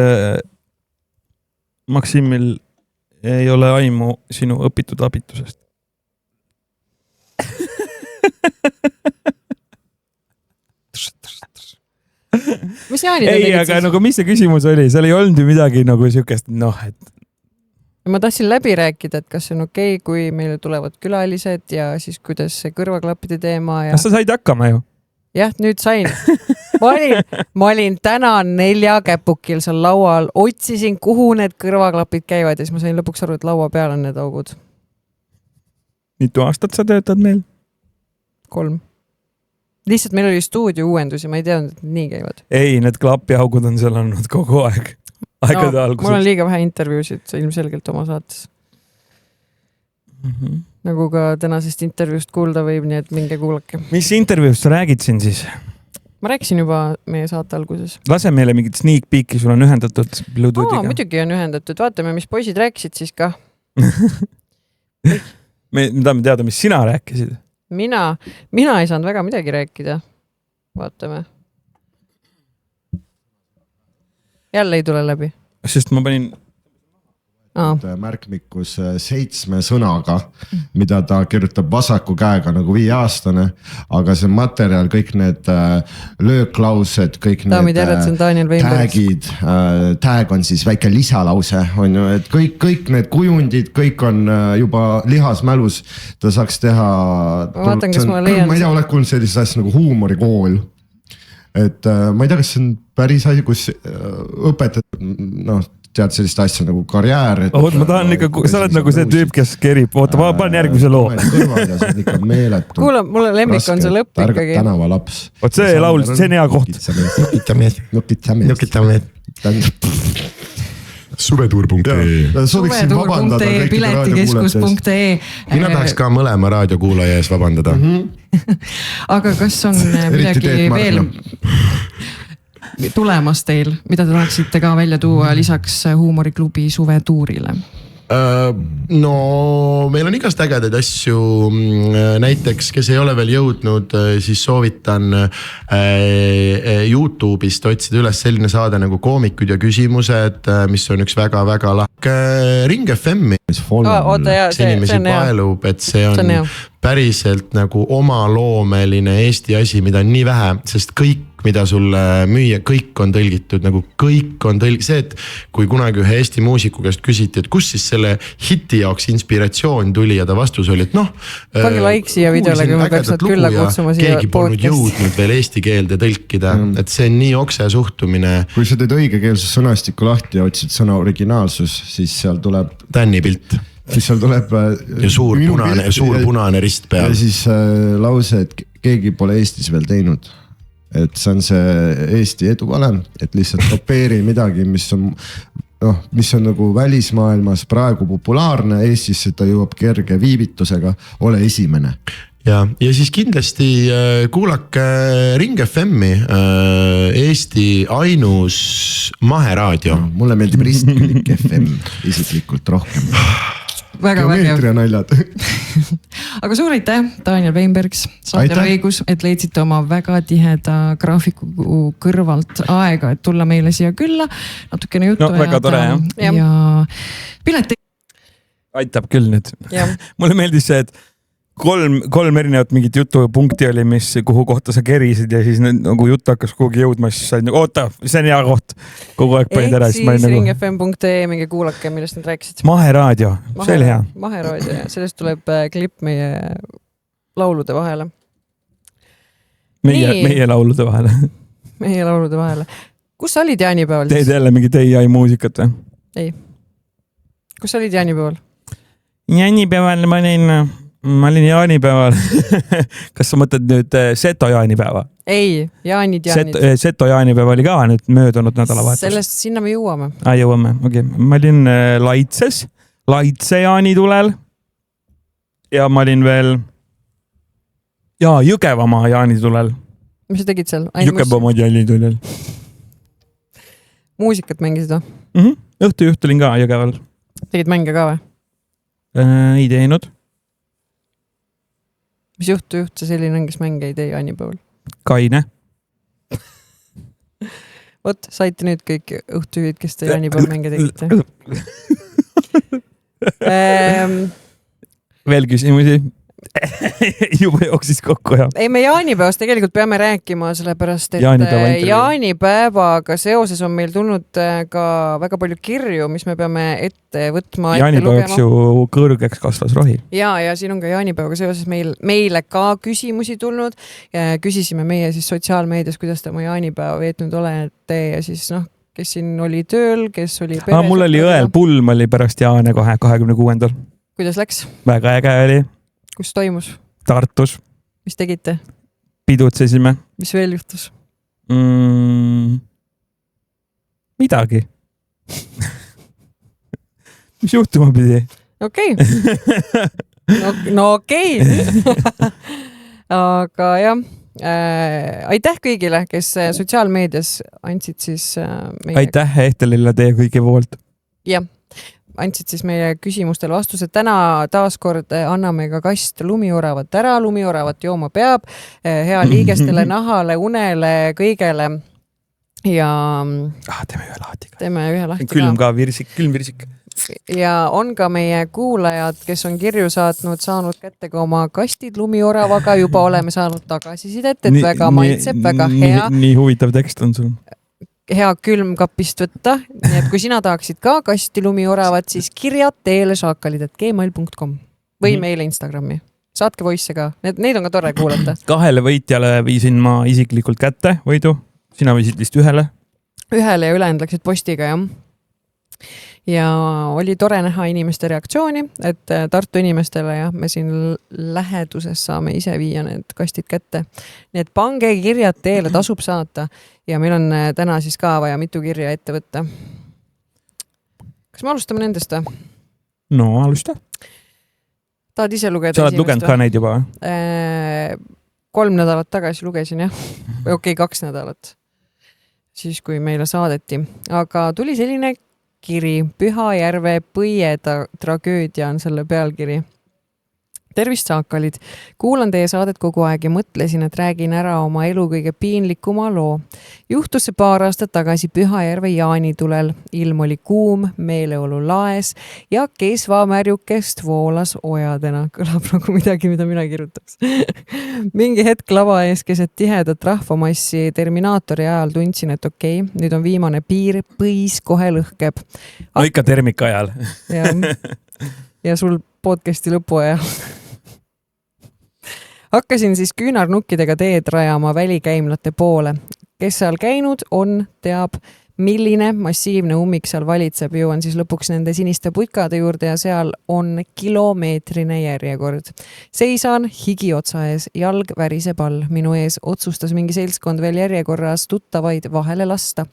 Speaker 2: Maksimil ei ole aimu sinu õpitud abitusest.
Speaker 1: Mis jaanid
Speaker 2: ei, aga nagu mis see küsimus oli? Seal ei olnud ju midagi nagu siukest, et...
Speaker 1: Ma tahtsin läbi rääkida, et kas see on okei, kui meile tulevad külalised ja siis kuidas see kõrvaklappide teema ja...
Speaker 2: Kas sa said hakkama ju?
Speaker 1: Jah, nüüd sain. Ma olin täna 4 käpukil seal laual, otsisin, kuhu need kõrvaklapid käivad ja siis ma sain lõpuks aru, et laua peal on need augud.
Speaker 2: Mitu aastat sa töötad meil?
Speaker 1: 3. Lihtsalt meil oli stuudio uuendus ja ma ei teadnud, et need nii käivad.
Speaker 2: Ei, need klapiaugud on seal olnud kogu aeg. Aegade alguses.
Speaker 1: Mul on liiga vähe intervjuusid ilmselgelt oma saates. Nagu ka tänasest intervjuust kuulda võib, nii et minge kuulake.
Speaker 2: Mis intervjuust sa räägid siin siis?
Speaker 1: Ma rääkisin juba meie saate alguses.
Speaker 2: Lase meile mingit sneak peeki, sul on ühendatud Bluetoothiga.
Speaker 1: Muidugi on ühendatud. Vaatame, mis poisid rääkisid siis ka.
Speaker 2: Me tahame teada, mis sina rääkisid.
Speaker 1: Mina ei saanud väga midagi rääkida. Vaatame. Jälle ei tule läbi.
Speaker 2: Sest ma panin...
Speaker 3: märkmikus 7 sõnaga, mida ta kirjutab vasaku käega nagu 5-aastane, aga see materjal, kõik need lööklaused, kõik need tagid, tag on siis väike lisalause, on ju, et kõik need kujundid, kõik on juba lihasmälus, ta saaks teha...
Speaker 1: Ma ei
Speaker 3: tea, oled kuulnud sellist asja nagu huumorikool. Et ma ei tea, kas see on päris asi, kus õpetad, tead sellist asja nagu karjäär.
Speaker 2: Ma tahan ikka, sa oled nagu see tüüp, kes kerib. Oota, ma panen järgmise loo.
Speaker 1: Kuule, mulle lemmik on see lõpp ikkagi.
Speaker 3: Tänavalaps.
Speaker 2: Oot, see laul, see on hea koht.
Speaker 3: Nukitameed.
Speaker 4: Suvetuur.ee
Speaker 1: piletikeskus.ee
Speaker 4: Mina tahaks ka mõlema raadiokuulaja ees vabandada.
Speaker 1: Aga kas on midagi veel tulemas teil, mida te tahaksite ka välja tuua lisaks Huumoriklubi suvetuurile?
Speaker 4: No meil on igast ägedaid asju, näiteks kes ei ole veel jõudnud, siis soovitan YouTube'ist otsida üles selline saade nagu Koomikud ja küsimused, mis on üks väga-väga lahke Ring FM-i. Inimesi paelub, et see on päriselt nagu omaloomeline Eesti asi, mida on nii vähe, sest kõik mida sulle müüa, kõik on tõlgitud, nagu kõik on see, et kui kunagi ühe Eesti muusiku käest küsiti, et kus siis selle hiti jaoks inspiratsioon tuli ja ta vastus oli, et
Speaker 1: pange like siia videole, kui me peaks nad külla kutsuma siia
Speaker 4: keegi polnud jõudnud veel eesti keelde tõlkida, et see on nii okse suhtumine.
Speaker 3: Kui sa teed õigekeelse sõnastiku lahti ja otsid sõna originaalsus, siis seal tuleb
Speaker 4: Tänni pilt.
Speaker 3: Siis seal tuleb
Speaker 4: ja suur punane rist peal.
Speaker 3: Ja siis lause, et keegi pole Eestis veel teinud. Et see on see Eesti eduvalem, et lihtsalt kopeeri midagi, mis on nagu välismaailmas praegu populaarne, Eestis ta jõuab kerge viivitusega, ole esimene.
Speaker 4: Ja siis kindlasti kuulake Ring FM-i, Eesti ainus maheraadio.
Speaker 3: Mulle meeldib Ristlik FM isiklikult rohkem.
Speaker 1: Väga
Speaker 3: naljad.
Speaker 1: Aga suur aitäh, Daniel Weinbergs, saate õigus, et leidsite oma väga tiheda graafiku kõrvalt aega, et tulla meile siia külla, natukene juttu
Speaker 2: väga tore,
Speaker 1: ja pileti.
Speaker 2: Aitab küll nüüd. Mulle meeldis see, et kolm erinevat mingit jutupunkti oli, kuhu kohta sa kerisid ja siis nagu jutt hakkas kuhugi jõudma, siis said nagu, oota, see on hea koht. Kogu aeg panid ära.
Speaker 1: Ehk siis ringfm.ee mingi kuulake, millest nad rääkisid.
Speaker 2: Maheraadio, see oli hea.
Speaker 1: Maheraadio ja sellest tuleb klipp meie laulude vahele.
Speaker 2: Meie laulude vahele.
Speaker 1: Meie laulude vahele. Kus sa olid jaanipäeval?
Speaker 2: Teed jälle mingit AI muusikat või?
Speaker 1: Ei. Kus sa olid jaanipäeval?
Speaker 2: Jaanipäeval ma olin jaanipäeval. Kas sa mõtled nüüd Seto jaanipäeva?
Speaker 1: Ei, jaanid.
Speaker 2: Seto jaanipäeva oli ka nüüd möödunud nädalavahetus.
Speaker 1: Sellest sinna me jõuame.
Speaker 2: Jõuame, okei. Ma olin Laitse jaanitulel. Ja ma olin veel Jõgevamaa jaanitulel.
Speaker 1: Mis sa tegid seal?
Speaker 2: Jõgevamaa jaanitulel.
Speaker 1: Muusikat mängisid või?
Speaker 2: Õhtujuht olin ka Jõgeval.
Speaker 1: Tegid mänge ka või?
Speaker 2: Ei teinud.
Speaker 1: Mis juht see selline on, kes mänge ei tee jaanipäeval?
Speaker 2: Kaine.
Speaker 1: Vot, saite nüüd kõik õhtujuhid, kes te jaanipäeval mänge tegite.
Speaker 2: Veel küsimusi? Juba jooksis kokku, jah.
Speaker 1: Ei, me jaanipäevast tegelikult peame rääkima, sellepärast, et jaanipäevaga seoses on meil tulnud ka väga palju kirju, mis me peame ette võtma.
Speaker 2: Jaanipäevaks ju kõrgeks kasvas rohi.
Speaker 1: Ja siin on ka jaanipäevaga seoses meile ka küsimusi tulnud. Küsisime meie siis sotsiaalmeedias, kuidas te oma jaanipäeva veetnud olete ja siis kes siin oli tööl, kes oli peres.
Speaker 2: Mul oli õel pulm oli pärast jaane kohe 26.
Speaker 1: Kuidas läks?
Speaker 2: Väga äge oli.
Speaker 1: Kus toimus?
Speaker 2: Tartus.
Speaker 1: Mis tegite?
Speaker 2: Pidutsesime.
Speaker 1: Mis veel juhtus?
Speaker 2: Midagi. Mis juhtuma pidi?
Speaker 1: Okei. No okei. Aga jah, aitäh kõigile, kes sotsiaalmeedias andsid siis meie...
Speaker 2: Aitäh Ehtelile teie kõigi poolt.
Speaker 1: Jah. Andsid siis meie küsimustele vastused. Täna taaskord anname ka kast lumioravat ära. Lumioravat jooma peab. Hea liigestele, nahale, unele, kõigele. Ja... Teeme ühe lahti ka.
Speaker 2: Külm virsik.
Speaker 1: Ja on ka meie kuulajad, kes on kirju saanud kätte ka oma kastid lumioravaga. Juba oleme saanud tagasisidet, et väga maitseb, väga hea.
Speaker 2: Nii huvitav tekst on sul.
Speaker 1: Hea külmkapist võtta, nii et kui sina tahaksid ka kasti lumioravat, siis kirjad teele šaakalid@gmail.com või meile Instagrami. Saatke voice ka, neid on ka tore kuulata.
Speaker 2: 2 võitjale viisin ma isiklikult kätte võidu, sina viisid vist 1.
Speaker 1: Ühele ja ülejäänud läksid postiga, jah. Ja oli tore näha inimeste reaktsiooni, et Tartu inimestele me siin läheduses saame ise viia need kastid kätte. Nii et pange kirjad teele, tasub saata ja meil on täna siis ka vaja mitu kirja ette võtta. Kas me alustame nendest või?
Speaker 2: No, alusta.
Speaker 1: Tahad ise lugeda?
Speaker 2: Sa oled lugenud ka neid juba?
Speaker 1: 3 nädalat tagasi lugesin, jah. Okei, 2 nädalat. Siis, kui meile saadeti. Aga tuli selline kiri, Pühajärve põie tragöödia on selle pealkiri. Tervist, Saakalid! Kuulan teie saadet kogu aeg ja mõtlesin, et räägin ära oma elu kõige piinlikuma loo. Juhtus see paar aastat tagasi Pühajärve jaanitulel. Ilm oli kuum, meeleolu laes ja kesvamärjukest voolas ojadena. Kõlab nagu midagi, mida mina kirjutaks. Mingi hetk lava ees keset tihedat rahvamassi Terminaatori ajal tundsin, et okei, nüüd on viimane piir, põis kohe lõhkeb.
Speaker 2: No ikka termika ajal.
Speaker 1: Ja sul podcasti lõpu ajal. Hakkasin siis küünarnukkidega teed rajama välikäimlate poole. Kes seal käinud on, teab, milline massiivne ummik seal valitseb, jõuan siis lõpuks nende siniste putkade juurde ja seal on kilomeetrine järjekord. Seisan higi otsa ees, jalg väriseb all, minu ees otsustas mingi seltskond veel järjekorras tuttavaid vahele lasta.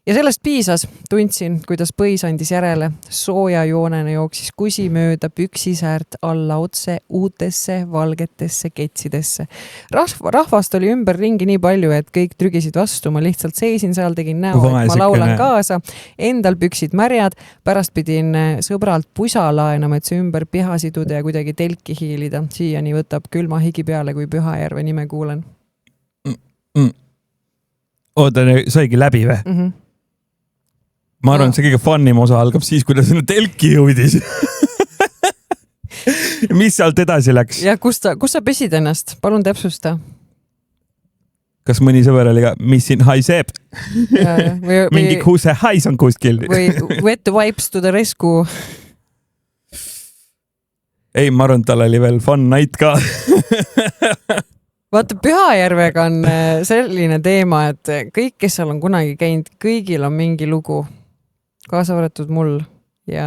Speaker 1: Ja sellest piisas, tundsin, kuidas põis andis järele, sooja joonena jooksis kusi mööda püksisäärt alla otse uutesse valgetesse ketsidesse. Rahvast oli ümber ringi nii palju, et kõik trügisid vastu, ma lihtsalt seisin seal, tegin näo, et ma laulan kaasa, endal püksid märjad, pärast pidin sõbralt pusa laenama, et see ümber piha siduda ja kuidagi telki hiilida. Siiani võtab külma higi peale, kui Pühajärve nime kuulen.
Speaker 2: Oota, saigi läbi või? Ma arvan, et see kõige funnim osa algab siis, kui ta sinna telki jõudis. Mis sealt edasi läks?
Speaker 1: Ja kus sa pesid ennast? Palun täpsusta.
Speaker 2: Kas mõni sõber oli ka, mis siin haiseb? Mingi kuuse hais on kuskil.
Speaker 1: Või wet wipes to the rescue.
Speaker 2: Ei, ma arvan, et tal oli veel fun night ka.
Speaker 1: Vaata, Pühajärvega on selline teema, et kõik, kes seal on kunagi käinud, kõigil on mingi lugu. Kaasa võratud mul ja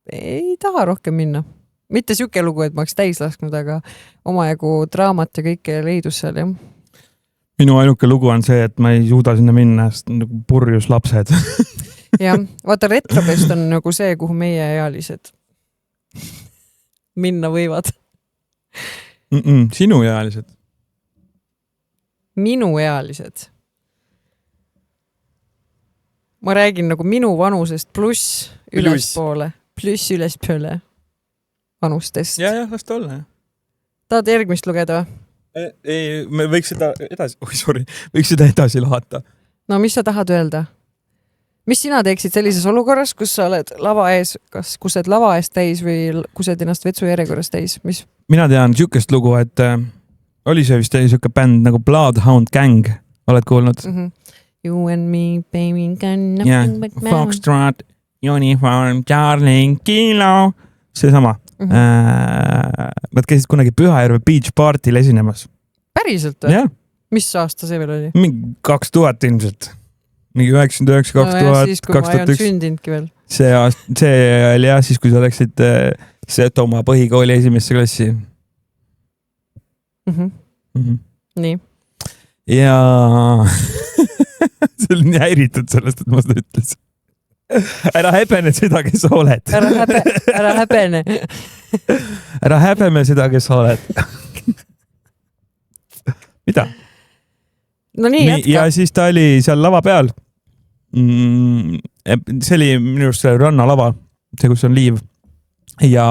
Speaker 1: ei taha rohkem minna. Mitte siuke lugu, et ma oleks täis lasknud, aga omajagu draamat ja kõike leidus seal, jah.
Speaker 2: Minu ainuke lugu on see, et ma ei suuda sinna minna, sest nagu purjus lapsed.
Speaker 1: Jah, vaata, Retrobest on nagu see, kuhu meie ealised minna võivad.
Speaker 2: Sinu ealised.
Speaker 1: Minu ealised. Ma räägin nagu minu vanusest pluss ülespoole vanustest.
Speaker 2: Ja, las ta olla.
Speaker 1: Tahad järgmist lugeda?
Speaker 2: Ei, me võiks seda edasi lahata.
Speaker 1: No mis sa tahad öelda? Mis sina teeksid sellises olukorras, kus sa oled lava ees, kas kused lava ees täis või kused ennast vetsu järjekorras täis?
Speaker 2: Mina tean siukest lugu, et oli see vist siuke bänd nagu Bloodhound Gang. Oled kuulnud?
Speaker 1: You and me, baby, got nothing but now.
Speaker 2: Foxtrot, uniform, darling, kilo. See sama. Nad käisid kunagi Pühajärve Beach Party'l esinemas.
Speaker 1: Päriselt või?
Speaker 2: Jah.
Speaker 1: Mis aasta see veel oli?
Speaker 2: Mingi 2000 ilmselt. Mingi 99, 2000,
Speaker 1: siis, kui 2001. Ma ei olnud sündinudki veel.
Speaker 2: See oli jah, siis kui sa läksid Setomaa põhikooli esimesse klassi.
Speaker 1: Nii.
Speaker 2: Ja see oli nii häiritud sellest, et ma seda ütlesin. Ära häbene seda, kes sa oled.
Speaker 1: Ära häbene.
Speaker 2: Ära häbeme seda, kes sa oled. Mida?
Speaker 1: No nii, jätka.
Speaker 2: Ja siis ta oli seal lava peal. See oli minu arust rannalava, see, kus on liiv. Ja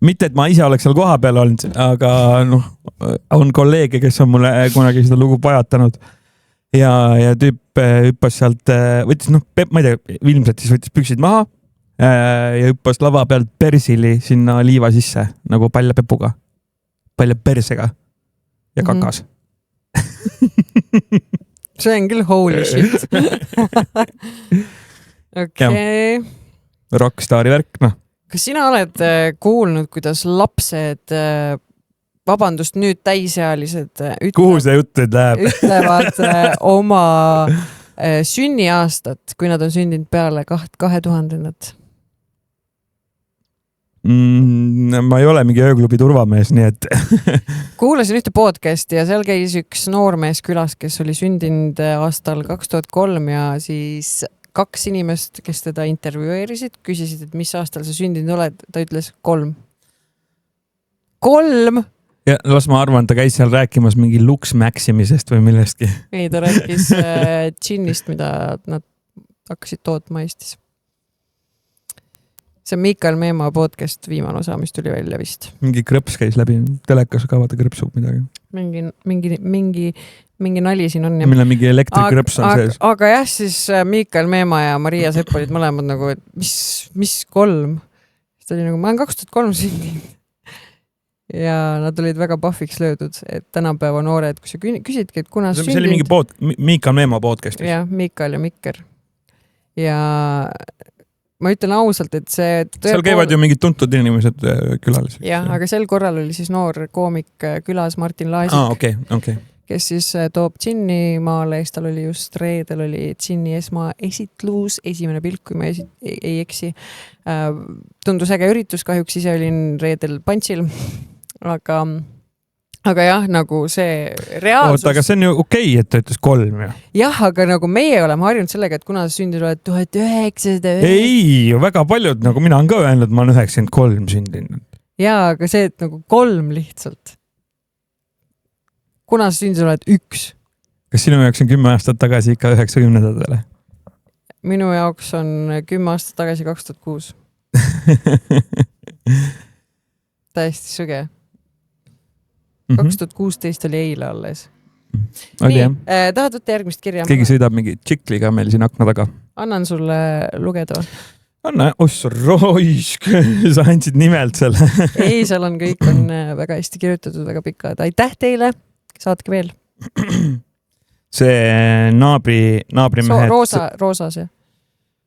Speaker 2: mitte, et ma ise oleks seal koha peal olnud, aga on kolleege, kes on mulle kunagi seda lugu pajatanud. Ja tüüp hüppas sealt, võttis, ma ei tea, ilmselt siis võttis püksid maha ja hüppas lava pealt persili sinna liiva sisse, nagu palja pepuga, palja persega ja kakas.
Speaker 1: See on küll holy shit. Okei.
Speaker 2: Rockstari värk,
Speaker 1: Kas sina oled kuulnud, kuidas lapsed, vabandust, nüüd täisealised
Speaker 2: kuhu see jutt läheb?
Speaker 1: Ütlevad oma sünniaastat, kui nad on sündinud peale 2000-ndat?
Speaker 2: Ma ei ole mingi ööklubi turvamees, nii et
Speaker 1: kuulasin ühte podcasti ja seal käis üks noormees külas, kes oli sündinud aastal 2003 ja siis 2 inimest, kes teda intervjueerisid, küsisid, et mis aastal sa sündinud oled. Ta ütles 3. 3!
Speaker 2: Ja las ma arvan, ta käis seal rääkimas mingi Lux Maximisest või millestki.
Speaker 1: Ei, ta rääkis džinnist, mida nad hakkasid tootma Eestis. See on Miikael Meemaa podcast viimane osa, mis tuli välja vist.
Speaker 2: Mingi krõps käis läbi, telekas ka vaata krõpsub midagi.
Speaker 1: Mingi nali siin on.
Speaker 2: Mille mingi elektrikrõps on sees.
Speaker 1: Aga jah, siis Miikael Meemaa ja Maria Sepp olid mõlemad nagu, et mis 3? Siis ta oli nagu, ma olen 2003 sündinud. Ja nad olid väga pahviks löödud, et tänapäeva noored, kui sa küsidki, et kuna
Speaker 2: sündid... See oli mingi Miikael Meemaa podcastis.
Speaker 1: Jah, Miikael ja Mikker. Ja ma ütlen ausalt, et see...
Speaker 2: Seal käivad ju mingid tuntud inimesed külalised.
Speaker 1: Jah, aga sel korral oli siis noor koomik külas Martin Laasik,
Speaker 2: okay.
Speaker 1: kes siis toob džinni maale, siis tal oli just reedel oli džinni esmaesitlus, esimene pilk, kui ma ei eksi. Tundus äge üritus, kahjuks ise olin reedel pantsil, aga jah, nagu see reaalsus.
Speaker 2: Aga see on ju okei, et ta ütles 3 ju.
Speaker 1: Jah, aga nagu meie oleme harjunud sellega, et kuna sündid oled 1900.
Speaker 2: Ei, väga paljud, nagu mina on ka öelnud, ma olen 93 sündinud.
Speaker 1: Jaa, aga see, et nagu 3 lihtsalt. Kuna sündid oled 1?
Speaker 2: Kas sinu jaoks on 10 aastat tagasi ikka 90-ndatele?
Speaker 1: Minu jaoks on 10 aastat tagasi 2006. Täiesti süge. 2016 oli eile alles. Nii, tahad võtta järgmist kirja?
Speaker 2: Keegi sõidab mingi tšikliga meil siin akna taga.
Speaker 1: Annan sulle lugeda.
Speaker 2: Anna, roisk, sa andsid nimelt selle.
Speaker 1: Ei, seal on kõik on väga hästi kirjutatud, väga pikad. Aitäh teile, saatke veel.
Speaker 2: See naabrimehe...
Speaker 1: Roosas, jah.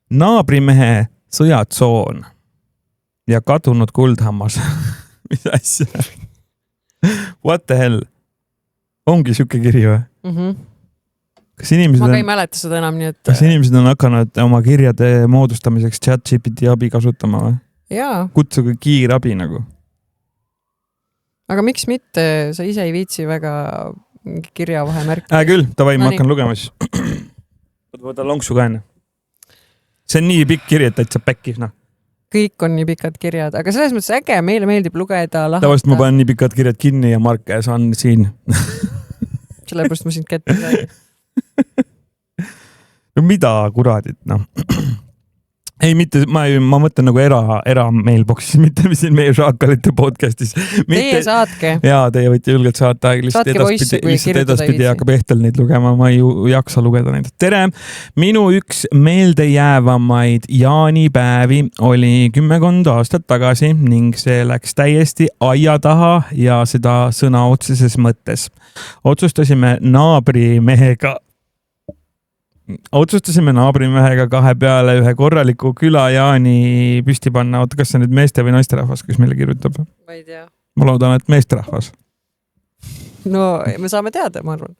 Speaker 2: Naabrimehe sõjatsoon ja kadunud kuldhammas. Mis asja? What the hell? Ongi siuke kiri või? Kas inimesed
Speaker 1: ma ka ei mäleta seda enam, nii et...
Speaker 2: Kas inimesed on hakanud oma kirjade moodustamiseks ChatGPT abi kasutama või?
Speaker 1: Jaa.
Speaker 2: Kutsuge kiirabi nagu.
Speaker 1: Aga miks mitte? Sa ise ei viitsi väga kirja vahemärki.
Speaker 2: Küll, tavai, ma hakkan lugema siis. Võta lonksu ka enne. See on nii pikk kirja, et täitsa päkkis, noh.
Speaker 1: Kõik on nii pikad kirjad, aga selles mõttes äge, meile meeldib lugeda lahata.
Speaker 2: Tavaliselt ma panen nii pikad kirjad kinni ja Mark on siin.
Speaker 1: Sellepärast ma sind kätte sain.
Speaker 2: No mida kuradit, noh. Ei, mitte, ma mõtlen nagu era-mailboxis, mitte siin meie Šaakalite podcastis.
Speaker 1: Teie saatke.
Speaker 2: Jaa, teie võite julgelt saata, lihtsalt edaspidi hakkab Ehtel neid lugema, ma ei jaksa lugeda neid. Tere! Minu üks meeldejäävamaid jaanipäevi oli 10 aastat tagasi ning see läks täiesti aia taha ja seda sõna otseses mõttes. Otsustasime naabrimehega kahe peale ühe korraliku külajaani püsti panna. Oota, kas see nüüd meeste või naisterahvas, kes meile kirjutab?
Speaker 1: Ma ei tea.
Speaker 2: Ma loodan, et meesterahvas.
Speaker 1: No, me saame teada, ma arvan.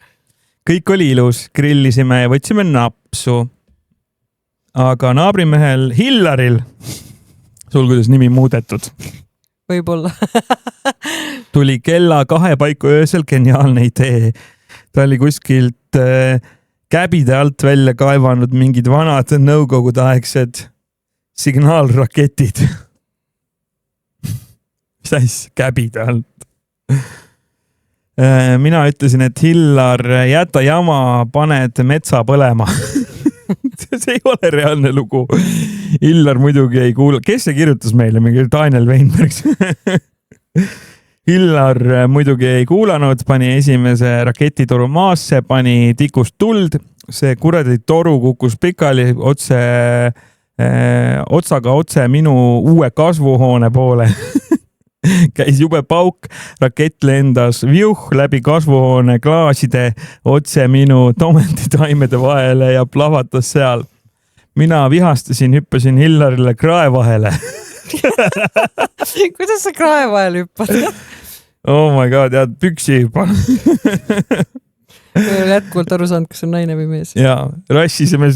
Speaker 2: Kõik oli ilus, grillisime ja võtsime napsu. Aga naabrimehel Hillaril, sul kuidas nimi muudetud?
Speaker 1: Võib-olla.
Speaker 2: Tuli kella 2 paiku öösel geniaalne idee. Ta oli kuskilt... käbide alt välja kaevanud mingid vanad nõukogudeaegsed signaalraketid. Mis asja? Käbide alt. Mina ütlesin, et Hillar, jäta jama, paned metsa põlema. See ei ole reaalne lugu. Hillar muidugi ei kuula. Kes see kirjutas meile? Mingi Daniel Weinbergs. Hillar muidugi ei kuulanud, pani esimese raketitoru maasse, pani tikust tuld. See kuradi toru kukkus pikali otsaga otse minu uue kasvuhoone poole. Käis jube pauk, rakett lendas läbi kasvuhoone klaaside otse minu tomenditaimede vahele ja plahvatas seal. Mina vihastasin, hüppasin Hillarile krae vahele.
Speaker 1: Kuidas sa krae vahel hüppad?
Speaker 2: Oh my god, tead, püksi hüppa.
Speaker 1: Ma ei ole jätkuvalt aru saanud, kas on naine või mees.
Speaker 2: Jaa, rassisime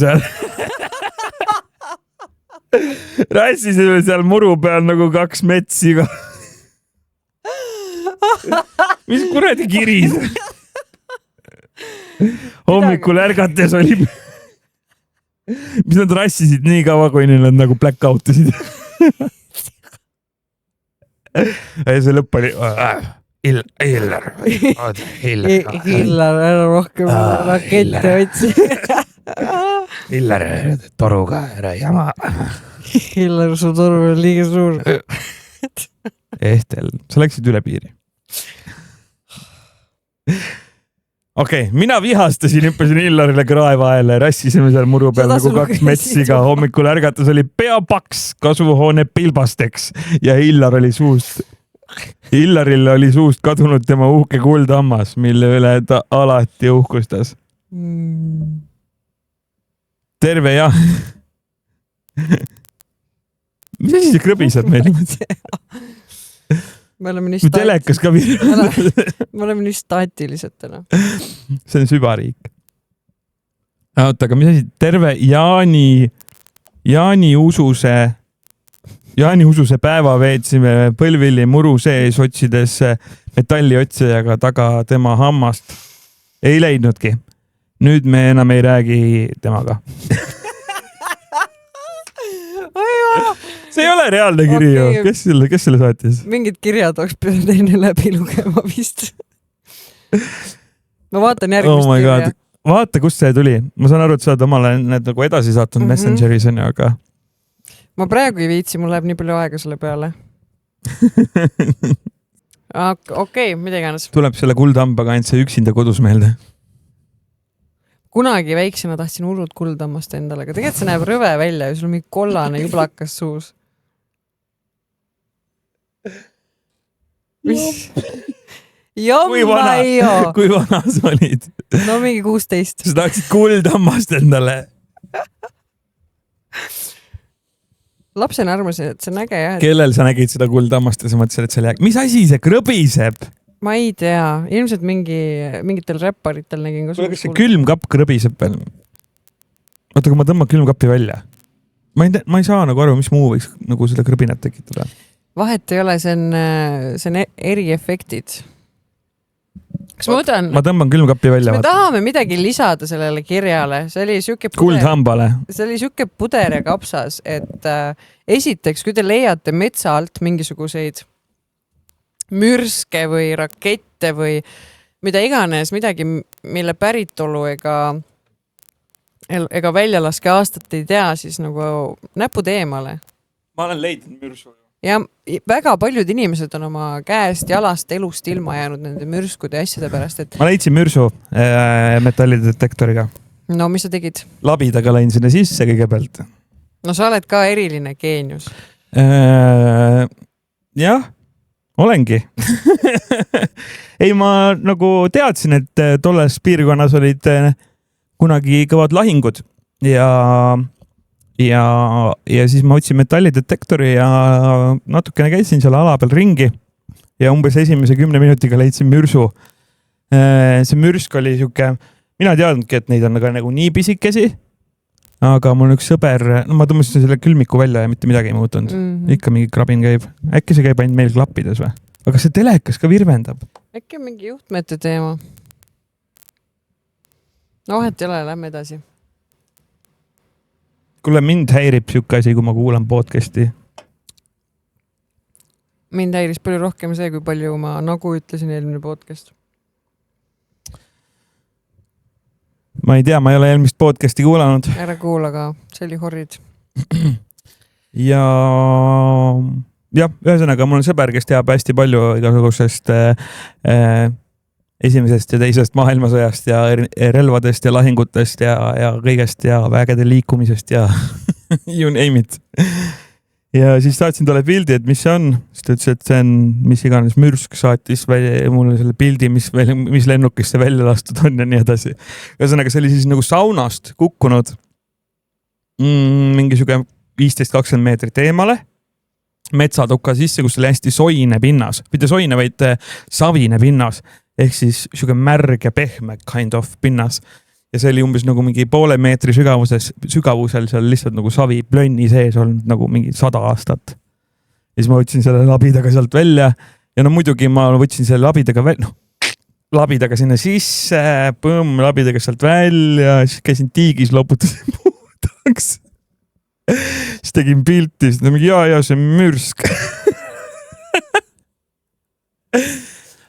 Speaker 2: seal muru peal nagu 2 metsiga. Mis kuradi kiris? Hommikul ärgates oli... Mis nad rassisid nii kaua, kui neil on nagu blackoutisid. See lõpp oli Hillar,
Speaker 1: ära rohkem rakette otsi.
Speaker 2: Hillar, toruga ära jama.
Speaker 1: Hillar, su toru on liiga suur.
Speaker 2: Ehtel, sa läksid üle piiri. Okei, mina vihastasin, hüppasin Hillarile krae vahele, rassisime seal muru peal nagu 2 metsiga. Hommikul ärgates oli peapaks, kasvuhoone pilbasteks ja Hillaril oli suust kadunud tema uhke kuldhammas, mille üle ta alati uhkustas. Terve ja... Mis asi see krõbised meil?
Speaker 1: me oleme nii
Speaker 2: telekas ka
Speaker 1: me oleme nii staatilised täna.
Speaker 2: See on süvariik. Oota, aga mis asi? Terve Jaani Ususe päeva veetsime põlvili muru sees otsides metalliotsijaga taga tema hammast. Ei leidnudki. Nüüd me enam ei räägi temaga. See ei ole reaalne kiri ju. Kes selle saatis?
Speaker 1: Mingid kirjad oleks pidanud enne läbi lugema vist. Ma vaatan järgmist kirja.
Speaker 2: Vaata, kust see tuli. Ma saan aru, et sa oled omale need nagu edasi saatnud Messengeris on ju, aga...
Speaker 1: Ma praegu ei viitsi, mul läheb nii palju aega selle peale. Okei, mida iganes.
Speaker 2: Tuleb selle kuldhambaga ainult see üksinda kodus meelde.
Speaker 1: Kunagi väiksena tahtsin hullult kuldhammast endale, aga tegelikult see näeb rõve välja ja sul on mingi kollane jublakas suus. Mis?
Speaker 2: Kui vana sa olid?
Speaker 1: No mingi 16.
Speaker 2: Sa tahaksid kuldhammast endale?
Speaker 1: Lapsena arvasin, et see on äge jah.
Speaker 2: Kellel sa nägid seda kuldhammast ja sa mõtlesid, et see oli... Mis asi see krõbiseb?
Speaker 1: Ma ei tea. Ilmselt mingitel räpparitel nägin ka...
Speaker 2: Kas see külmkapp krõbiseb veel? Oota, kui ma tõmban külmkappi välja. Ma ei saa nagu aru, mis muu võiks nagu seda krõbinat tekitada.
Speaker 1: Vahet ei ole, see on eriefektid. Kas ma
Speaker 2: tõmban külmkappi välja.
Speaker 1: Me tahame midagi lisada sellele kirjale. See oli siuke
Speaker 2: kuldhambale.
Speaker 1: See oli siuke puder ja kapsas, et esiteks, kui te leiate metsa alt mingisuguseid mürske või rakette või mida iganes, midagi, mille päritolu ega väljalaske aastat ei tea, siis nagu näpud eemale.
Speaker 2: Ma olen leidnud mürsu.
Speaker 1: Ja väga paljud inimesed on oma käest, jalast, elust ilma jäänud nende mürskude asjade pärast, et... Ma
Speaker 2: leidsin mürsu metallidetektoriga.
Speaker 1: No, mis sa tegid?
Speaker 2: Labidaga lõin sinna sisse kõigepealt.
Speaker 1: No sa oled ka eriline geenius.
Speaker 2: Jah, olengi. Ei, ma nagu teadsin, et tolles piirkonnas olid kunagi kõvad lahingud ja siis ma otsin metallidetektori ja natukene käisin seal ala peal ringi ja umbes esimese 10 minutiga leidsin mürsu. See mürsk oli siuke, mina teadnudki, et neid on nagu nii pisikesi, aga mul üks sõber, no ma tõmbasin selle külmiku välja ja mitte midagi ei muutunud. Ikka mingi krabin käib. Äkki see käib ainult meil klappides või? Aga see telekas ka virvendab.
Speaker 1: Äkki on mingi juhtmete teema. No, et ei ole, lähme edasi.
Speaker 2: Kuule, mind häirib siuke asi, kui ma kuulan podcasti.
Speaker 1: Mind häiris palju rohkem see, kui palju ma nagu ütlesin eelmine podcast.
Speaker 2: Ma ei tea, ma ei ole eelmist podcasti kuulanud.
Speaker 1: Ära kuula ka, see oli horrid.
Speaker 2: Ja ühesõnaga, mul on sõber, kes teab hästi palju igasugusest esimesest ja teisest maailmasõjast ja relvadest ja lahingutest ja kõigest ja vägede liikumisest ja you name it. Ja siis saatsin talle pildi, et mis see on. Siis ta ütles, et see on mis iganes mürsk, saatis mulle selle pildi, mis lennukisse välja lastud on ja nii edasi. Ühesõnaga, see oli siis nagu saunast kukkunud mingi süge 15-20 meetrit eemale. Metsatukka sisse, kus oli hästi soine pinnas. Mitte soine, vaid savine pinnas. Ehk siis siuke märg ja pehme kind of pinnas. Ja see oli umbes nagu mingi poole meetri sügavusel seal lihtsalt nagu savi plönni sees olnud nagu mingi 100 aastat. Ja siis ma võtsin selle labidaga sealt välja ja no muidugi ma võtsin selle labidaga sinna sisse, labidaga sealt välja, siis käisin tiigis, loputasin puhtaks. Siis tegin pilti, siis mingi see on mürsk.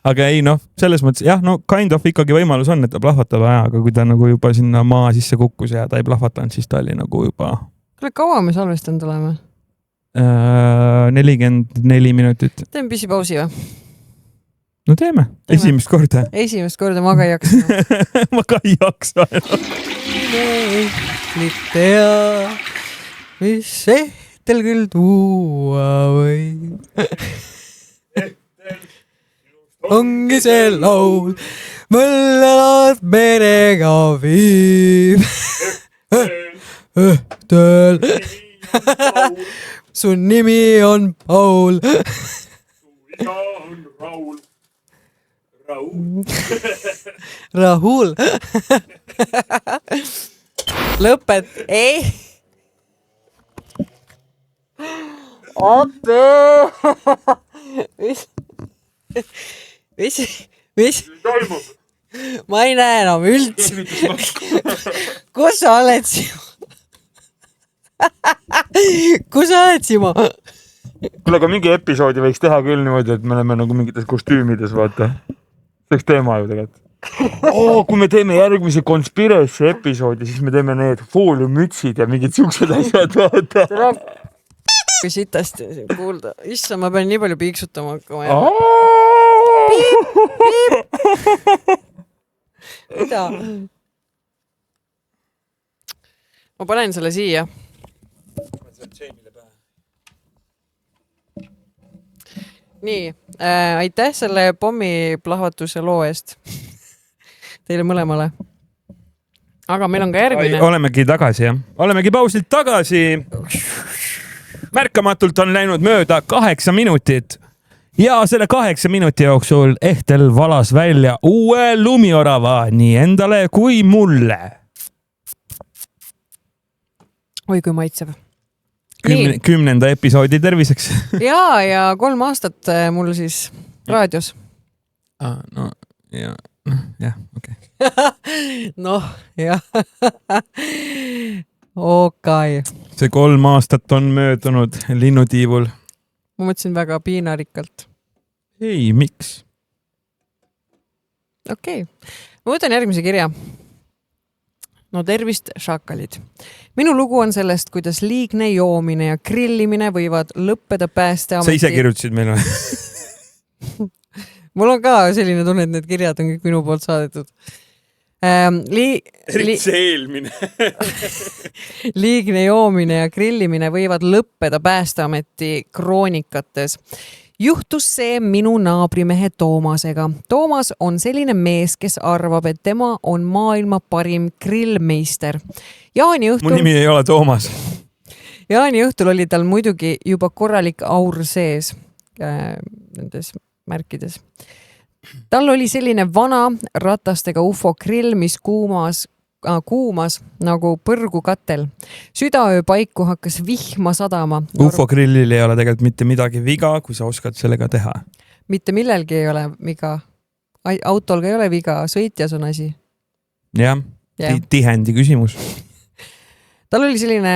Speaker 2: Aga ei selles mõttes, kind of ikkagi võimalus on, et ta plahvatab aga kui ta nagu juba sinna maa sisse kukkus ja ta ei plahvatanud, siis ta oli nagu juba...
Speaker 1: Kuule, kaua me salvestanud oleme?
Speaker 2: 44 minutit.
Speaker 1: Teeme pisipausi või?
Speaker 2: No teeme. Esimest korda.
Speaker 1: Esimest korda, ma ka ei jaksa.
Speaker 2: Ma ka ei jaksa.
Speaker 1: Tea, mis ehtel küll tuua või... Ongi see laul, mõllevad merega viib. Õhtul. Su nimi on Paul.
Speaker 2: Raul.
Speaker 1: Rahul. Lõpet. Ei. Appi. Mis?
Speaker 2: Toimub.
Speaker 1: Ma ei näe enam üldse. Kus sa oled, Simo? Kus sa oled, Simo?
Speaker 2: Kuule, aga mingi episoodi võiks teha küll niimoodi, et me oleme nagu mingites kostüümides, vaata. See oleks teema ju tegelikult. Kui me teeme järgmise Conspiracy episoodi, siis me teeme need fooliumütsid ja mingid siuksed asjad, vaata.
Speaker 1: Kui sitasti kuulda. Issa, ma pean nii palju piiksutama hakkama. Piip. Mida? Ma panen selle siia. Nii, aitäh selle pommiplahvatuse loo eest. Teile mõlemale. Aga meil on ka järgmine.
Speaker 2: Olemegi tagasi, jah. Olemegi pausilt tagasi. Märkamatult on läinud mööda 8 minutit. Ja selle 8 minuti jooksul Ehtel valas välja uue lumiorava nii endale kui mulle.
Speaker 1: Oi, kui maitsev.
Speaker 2: 10. episoodi terviseks.
Speaker 1: ja 3 aastat mul siis raadios.
Speaker 2: No, jah, okei.
Speaker 1: Noh, jah. Okei.
Speaker 2: See 3 aastat on möödunud linnutiivul.
Speaker 1: Ma mõtlesin väga piinarikkalt.
Speaker 2: Ei, miks?
Speaker 1: Okei. Ma võtan järgmise kirja. No tervist, šakalid. Minu lugu on sellest, kuidas liigne joomine ja grillimine võivad lõppeda päästeameti.
Speaker 2: Sa ise kirjutasid meile?
Speaker 1: Mul on ka selline tunne, et need kirjad on kõik minu poolt saadetud.
Speaker 2: See eelmine.
Speaker 1: Liigne joomine ja grillimine võivad lõppeda päästeameti kroonikates. Juhtus see minu naabrimehe Toomasega. Toomas on selline mees, kes arvab, et tema on maailma parim grillmeister. Mu
Speaker 2: nimi ei ole Toomas.
Speaker 1: Jaani õhtul oli tal muidugi juba korralik aur sees nendes märkides. Tal oli selline vana ratastega UFO grill, mis kuumas nagu põrgukatel. Südaöö paiku hakkas vihma sadama.
Speaker 2: UFO grillil ei ole tegelikult mitte midagi viga, kui sa oskad sellega teha.
Speaker 1: Mitte millelgi ei ole viga. Autol ka ei ole viga, sõitjas on asi.
Speaker 2: Jah, tihendi küsimus.
Speaker 1: Tal oli selline,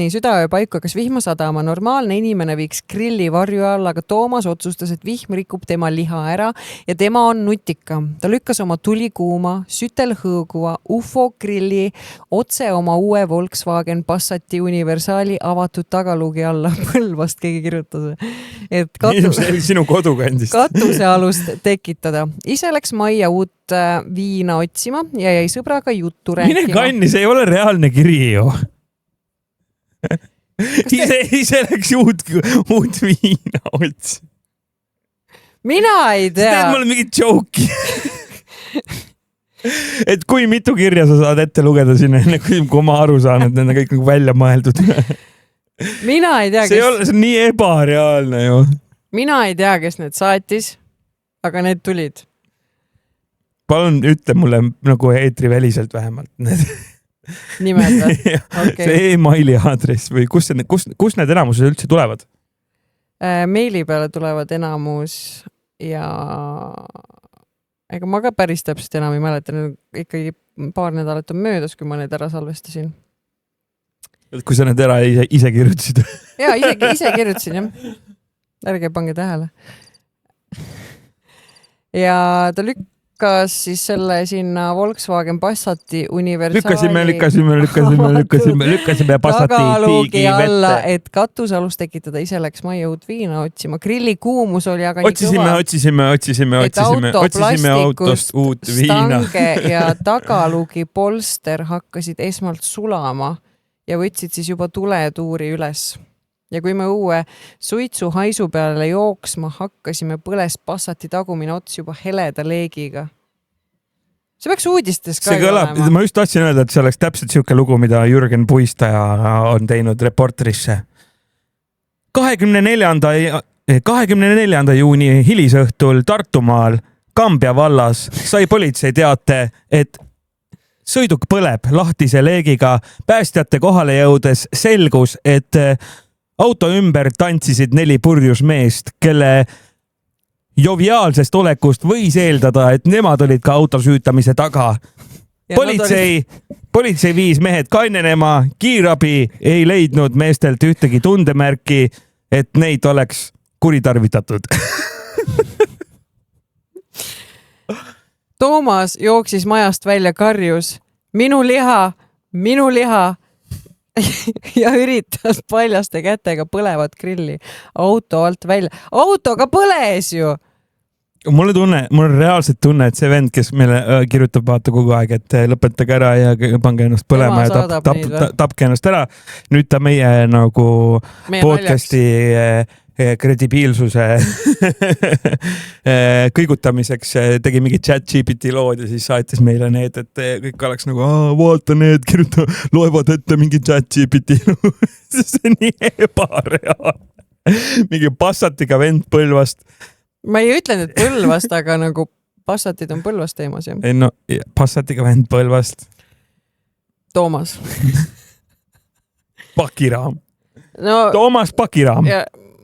Speaker 1: südaöö paiku hakkas vihma sadama. Normaalne inimene viiks grilli varju alla, aga Toomas otsustas, et vihm rikub tema liha ära ja tema on nutika. Ta lükkas oma tulikuuma, sütelhõõguva UFO grilli otse oma uue Volkswagen Passati universaali avatud tagaluugi alla. Põlvast keegi kirjutas.
Speaker 2: Sinu kodukandist.
Speaker 1: Katusealust tekitada. Ise läks majja uut viina otsima ja jäi sõbraga juttu rääkima.
Speaker 2: Mine kanni, see ei ole reaalne kiri ju. Ise läks uut viina otsima.
Speaker 1: Mina ei tea.
Speaker 2: Teed mulle mingit joke'i. Et kui mitu kirja sa saad ette lugeda sinna, kui ma aru saan, et need on kõik välja mõeldud.
Speaker 1: Mina ei tea,
Speaker 2: see on nii ebareaalne ju.
Speaker 1: Mina ei tea, kes need saatis, aga need tulid.
Speaker 2: Palun ütle mulle nagu eetriväliselt vähemalt need.
Speaker 1: Nimed või?
Speaker 2: Okay. See e-maili aadress või kus need enamuses üldse tulevad?
Speaker 1: Meili peale tulevad enamus ja ega ma ka päris täpselt enam ei mäleta. Ikkagi paar nädalat on möödas, kui ma need ära salvestasin.
Speaker 2: Kui sa need ära ise kirjutasid?
Speaker 1: Jaa, ise kirjutasin, jah. Ärge pange tähele. Ja ta lükkas siis selle sinna Volkswagen Passati universaali
Speaker 2: lükkasime Passati
Speaker 1: tagaluugi alla, et katusealust tekitada. Ise läks majja uut viina otsima. Grilli kuumus oli aga
Speaker 2: otsisime autost uut viina.
Speaker 1: Stange ja tagaluugi polster hakkasid esmalt sulama ja võtsid siis juba tuletuuri üles. Ja kui me uue suitsu haisu peale jooksma hakkasime, põles Passati tagumine ots juba heleda leegiga. See peaks uudistes ka
Speaker 2: olema. Ma just tahtsin öelda, et see oleks täpselt siuke lugu, mida Jürgen Puistaja on teinud Reporterisse. 24. 24. juuni hilisõhtul Tartumaal Kambja vallas sai politsei teate, et sõiduk põleb lahtise leegiga. Päästjate kohale jõudes selgus, et auto ümber tantsisid 4 purjus meest, kelle joviaalsest olekust võis eeldada, et nemad olid ka auto süütamise taga. Politsei viis mehed kainenema, kiirabi ei leidnud meestelt ühtegi tundemärki, et neid oleks kuritarvitatud.
Speaker 1: Toomas jooksis majast välja, karjus minu liha ja üritas paljaste kätega põlevat grilli auto alt välja. Autoga põles ju!
Speaker 2: Mul on reaalselt tunne, et see vend, kes meile kirjutab vaata kogu aeg, et lõpetage ära ja pange ennast põlema ja tapke ennast ära. Nüüd ta meie nagu podcasti kredibiilsuse kõigutamiseks tegi mingi ChatGPT lood ja siis saatis meile need, et kõik oleks nagu, vaata need, loevad ette mingi ChatGPT lood. See on nii ebareaalne. Mingi Passatiga vend Põlvast.
Speaker 1: Ma ei ütlen, et Põlvast, aga nagu Passatid on Põlvast teemas.
Speaker 2: Ei no, Passatiga vend Põlvast.
Speaker 1: Toomas.
Speaker 2: Pakiraam.
Speaker 1: No,
Speaker 2: Toomas Pakiraam.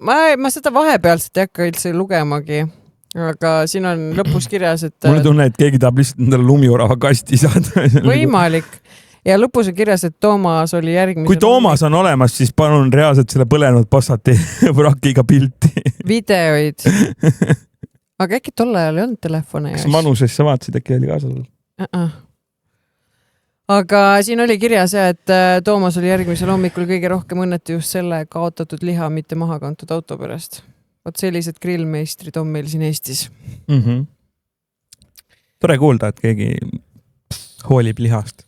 Speaker 1: Ma seda vahepealselt ei hakka üldse lugemagi, aga siin on lõpus kirjas, et...
Speaker 2: Mulle tunne, et keegi tahab lihtsalt endale lumiorava kasti saada.
Speaker 1: Võimalik. Ja lõpus on kirjas, et Toomas oli järgmise...
Speaker 2: Kui Toomas on olemas, siis palun reaalselt selle põlenud Passati vrakiga pilti.
Speaker 1: Videoid. Aga äkki tol ajal ei olnud telefone.
Speaker 2: Kas Manusesse vaatasid, äkki oli kaasal?
Speaker 1: Aga siin oli kirjas, et Toomas oli järgmisel hommikul kõige rohkem õnnetu just selle kaotatud liha, mitte maha kantud auto pärast. Vot sellised grillmeistrid on meil siin Eestis.
Speaker 2: Tore kuulda, et keegi hoolib lihast.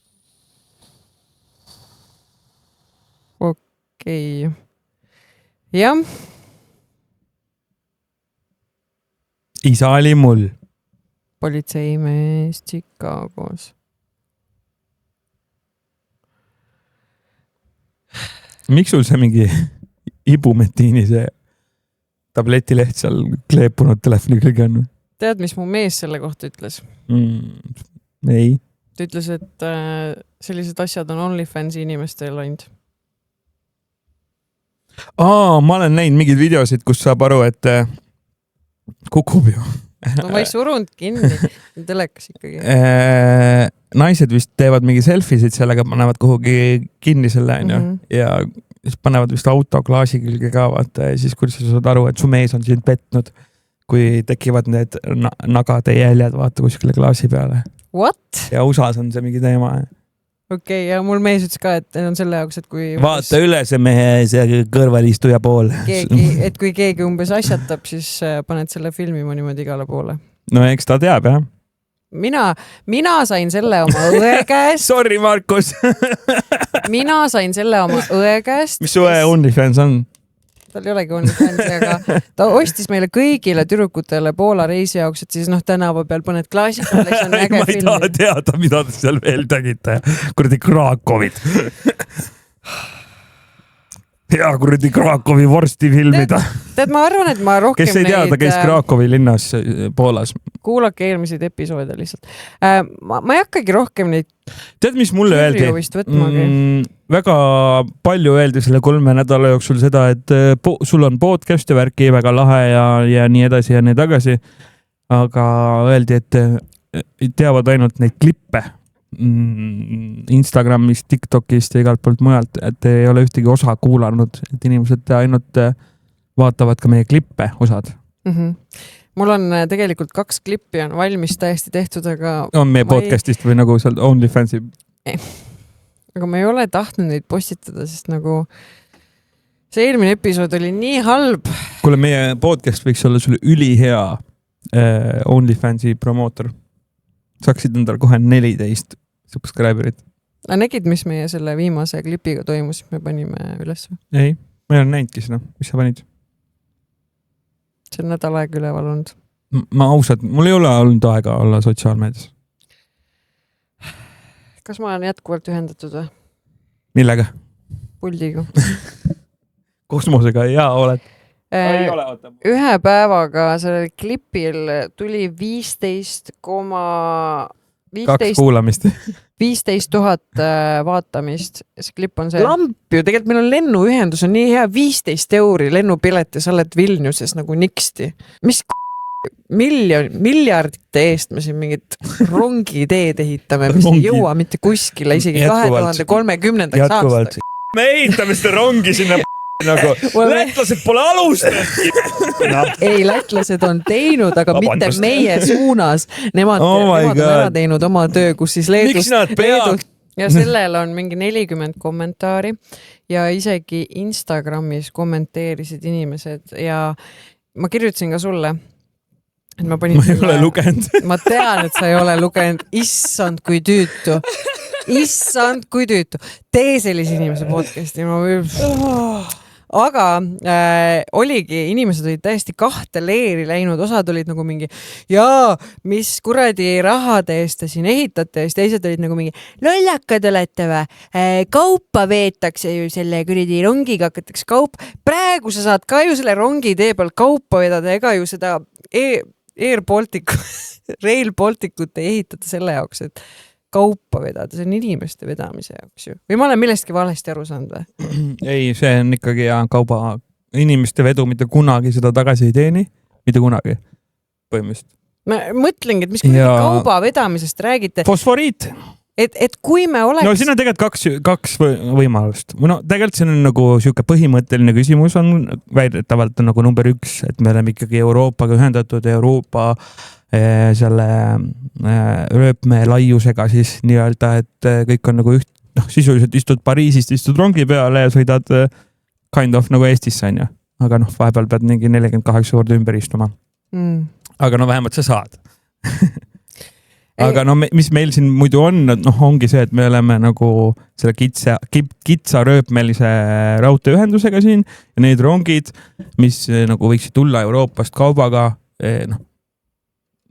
Speaker 1: Okei. Jah.
Speaker 2: Isa oli mul.
Speaker 1: Politseimees Chicagos.
Speaker 2: Miks sul see mingi ibumetiini see tabletileht seal kleepunud telefoni külge on?
Speaker 1: Tead, mis mu mees selle kohta ütles?
Speaker 2: Ei.
Speaker 1: Ta ütles, et sellised asjad on OnlyFansi inimestel ainult.
Speaker 2: Ma olen näinud mingid videosid, kus saab aru, et kukub ju.
Speaker 1: No ma ei surunud kinni, telekas ikkagi.
Speaker 2: Naised vist teevad mingi selfisid sellega, panevad kuhugi kinni selle ja siis panevad vist auto klaasi külge ka vaata ja siis kuidas sa saad aru, et su mees on sind petnud, kui tekivad need nagade jäljed vaata kuskile klaasi peale.
Speaker 1: What?
Speaker 2: Ja USAs on see mingi teema.
Speaker 1: Okei, ja mul mees ütles ka, et on selle jaoks, et kui...
Speaker 2: Vaata üle see mehe see kõrvalistuja pool.
Speaker 1: Et kui keegi umbes asjatab, siis paned selle filmima niimoodi igale poole.
Speaker 2: No eks ta teab, jah.
Speaker 1: Mina sain selle oma õe käest.
Speaker 2: Sorry, Markus.
Speaker 1: Mina sain selle oma õe käest.
Speaker 2: Mis su õe OnlyFans on?
Speaker 1: Tal ei olegi OnlyFansi, aga ta ostis meile kõigile tüdrukutele Poola reisi jaoks, et siis tänava peal paned klaasi peale, see on äge
Speaker 2: film. Ma ei taha teada, mida te seal veel tegite. Kuradi Krakovit. Hea kuradi Krakowi vorsti filmida.
Speaker 1: Tead, ma arvan, et ma rohkem
Speaker 2: kes ei tea, ta käis Krakowi linnas Poolas.
Speaker 1: Kuulake eelmiseid episoode lihtsalt. Ma ei hakkagi rohkem neid
Speaker 2: tead, mis mulle öeldi? Väga palju öeldi selle 3 nädala jooksul seda, et sul on podcast ja värki väga lahe ja nii edasi ja nii tagasi. Aga öeldi, et teavad ainult neid klippe Instagramist, TikTokist ja igalt poolt mujalt, et ei ole ühtegi osa kuulanud, et inimesed ainult vaatavad ka meie klippe osad.
Speaker 1: Mul on tegelikult 2 klippi on valmis täiesti tehtud, aga...
Speaker 2: On meie podcastist või nagu seal OnlyFansi?
Speaker 1: Aga ma ei ole tahtnud neid postitada, sest nagu see eelmine episood oli nii halb.
Speaker 2: Kuule, meie podcast võiks olla sulle ülihea OnlyFansi promootor. Saaksid endale kohe 14 subscriberit.
Speaker 1: Nägid, mis meie selle viimase klipiga toimus, me panime üles?
Speaker 2: Ei, ma ei ole näinudki seda. Mis sa panid?
Speaker 1: See on nädal aeg üleval olnud.
Speaker 2: Ma ausalt, mul ei ole olnud aega olla sotsiaalmeedias.
Speaker 1: Kas ma olen jätkuvalt ühendatud või?
Speaker 2: Millega?
Speaker 1: Puldiga.
Speaker 2: Kosmosega, jaa, oled.
Speaker 1: ühe päevaga sellel klipil tuli 15
Speaker 2: kuulamist.
Speaker 1: 15 000 vaatamist. See klipp on see lamp ju, tegelikult meil on lennuühendus on nii hea, 15 € lennupilet ja sa oled Vilniuses nagu niksti. Mis miljardite eest me siin mingit rongiteed ehitame, mis ei jõua mitte kuskile isegi 2030. aastaks.
Speaker 2: Me ehitame seda rongi sinna nagu lätlased pole alustanud no..
Speaker 1: Ei, lätlased on teinud, aga mitte meie suunas. Nemad on ära teinud oma töö, kus siis Leedust ja sellel on mingi 40 kommentaari ja isegi Instagramis kommenteerisid inimesed ja ma kirjutasin ka sulle, et ma ei
Speaker 2: ole lugenud.
Speaker 1: Ma tean, et sa ei ole lugenud. Issand, kui tüütu. Tee sellise inimese podcasti. Aga oligi, inimesed olid täiesti 2 leeri läinud, osad olid nagu mingi jaa, mis kuradi rahade eest te siin ehitate ja teised olid nagu mingi lollakad olete või, kaupa veetakse ju selle kuradi rongiga hakatakse praegu sa saad ka ju selle rongi tee peal kaupa vedada, ega ju seda Rail Balticut ei ehitata selle jaoks, et kaupa vedada, see on inimeste vedamise jaoks ju. Või ma olen millestki valesti aru saanud või?
Speaker 2: Ei, see on ikkagi kauba inimeste vedu, mitte kunagi seda tagasi ei teeni, mitte kunagi põhimõtteliselt.
Speaker 1: Ma mõtlengi, et mis kauba vedamisest räägite?
Speaker 2: Fosforiit.
Speaker 1: Et kui me oleks...
Speaker 2: No siin on tegelikult kaks võimalust. No tegelikult see on nagu siuke põhimõtteline küsimus on väidetavalt nagu number 1, et me oleme ikkagi Euroopaga ühendatud Euroopa selle rööpme laiusega siis nii-öelda, et kõik on nagu sisuliselt istud Pariisist, istud rongi peale ja sõidad kind of nagu Eestisse on ju. Aga vahepeal pead mingi 48 korda ümber istuma. Aga vähemalt sa saad. Aga mis meil siin muidu on, ongi see, et me oleme nagu selle kitsa rööpmelise raudteeühendusega siin ja need rongid, mis nagu võiksid tulla Euroopast kaubaga,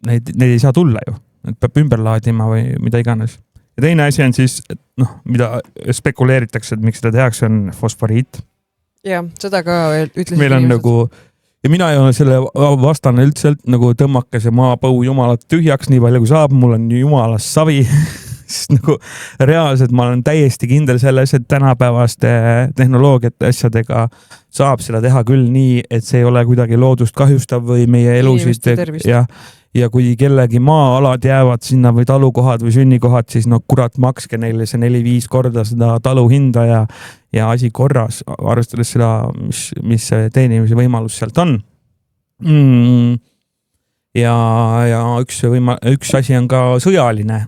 Speaker 2: neid ei saa tulla ju. Need peab ümber laadima või mida iganes. Ja teine asi on siis, et mida spekuleeritakse, et miks seda tehakse, on fosforiit.
Speaker 1: Ja, seda ka ütlesin.
Speaker 2: Meil on nagu... Ja mina ei ole selle vastane üldselt nagu tõmmake see maapõu jumalat tühjaks nii palju kui saab, mul on jumalas savi, sest nagu reaalselt ma olen täiesti kindel selles, et tänapäevaste tehnoloogiate asjadega saab seda teha küll nii, et see ei ole kuidagi loodust kahjustav või meie elusid ja kui kellegi maa-alad jäävad sinna või talukohad või sünnikohad, siis kurat makske neile see 4-5 korda seda talu hinda ja asi korras, arvestades seda, mis teenimise võimalus sealt on. Ja üks asi on ka sõjaline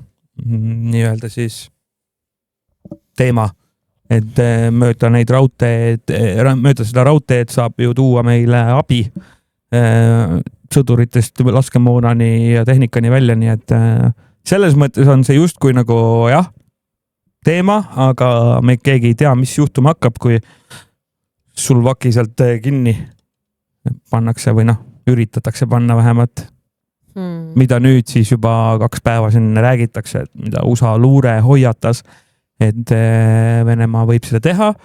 Speaker 2: nii-öelda siis teema, et mööda seda raudteed saab ju tuua meile abi sõduritest laskemoonani ja tehnikani välja, nii et selles mõttes on see justkui nagu teema, aga me keegi ei tea, mis juhtuma hakkab, kui sul vaki sealt kinni pannakse või üritatakse panna vähemalt. Mida nüüd siis juba 2 päeva siin räägitakse, et mida USA luure hoiatas, et Venemaa võib seda teha.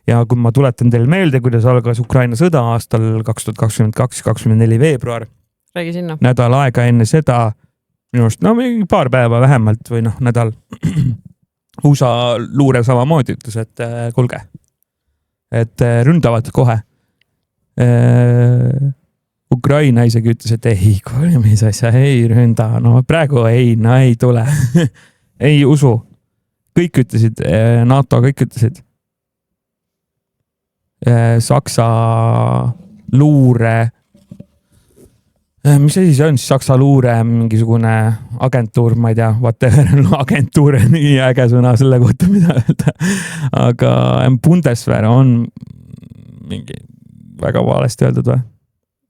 Speaker 2: Ja kui ma tuletan teile meelde, kuidas algas Ukraina sõda aastal 2022-24 veebruar.
Speaker 1: Räägi sinna.
Speaker 2: Nädal aega enne seda, minust mingi paar päeva vähemalt või nädal. USA luure samamoodi ütles, et kuulge, et ründavad kohe. Ukraina isegi ütles, et ei, mis asja, ei ründa, praegu ei tule. Ei usu. Kõik ütlesid, NATO kõik ütlesid. Saksa luure, mis asi see on siis Saksa luure mingisugune agentuur, ma ei tea, whatever, agentuur on nii äge sõna selle kohta, mida öelda. Aga Bundeswehr on mingi väga valesti öeldud või?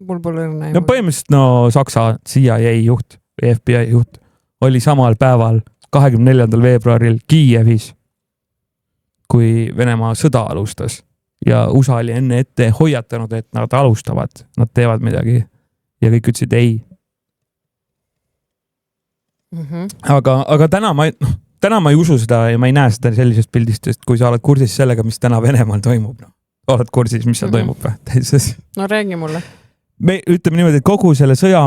Speaker 1: Mul pole õrna.
Speaker 2: Põhimõtteliselt Saksa CIA juht või FBI juht oli samal päeval 24. veebruaril Kiievis, kui Venemaa sõda alustas. Ja USA oli enne ette hoiatanud, et nad alustavad, nad teevad midagi ja kõik ütlesid ei. Aga täna ma ei usu seda ja ma ei näe seda sellisest pildist, sest kui sa oled kursis sellega, mis täna Venemaal toimub, oled kursis, mis seal toimub või?
Speaker 1: No räägi mulle.
Speaker 2: Me ütleme niimoodi, et kogu selle sõja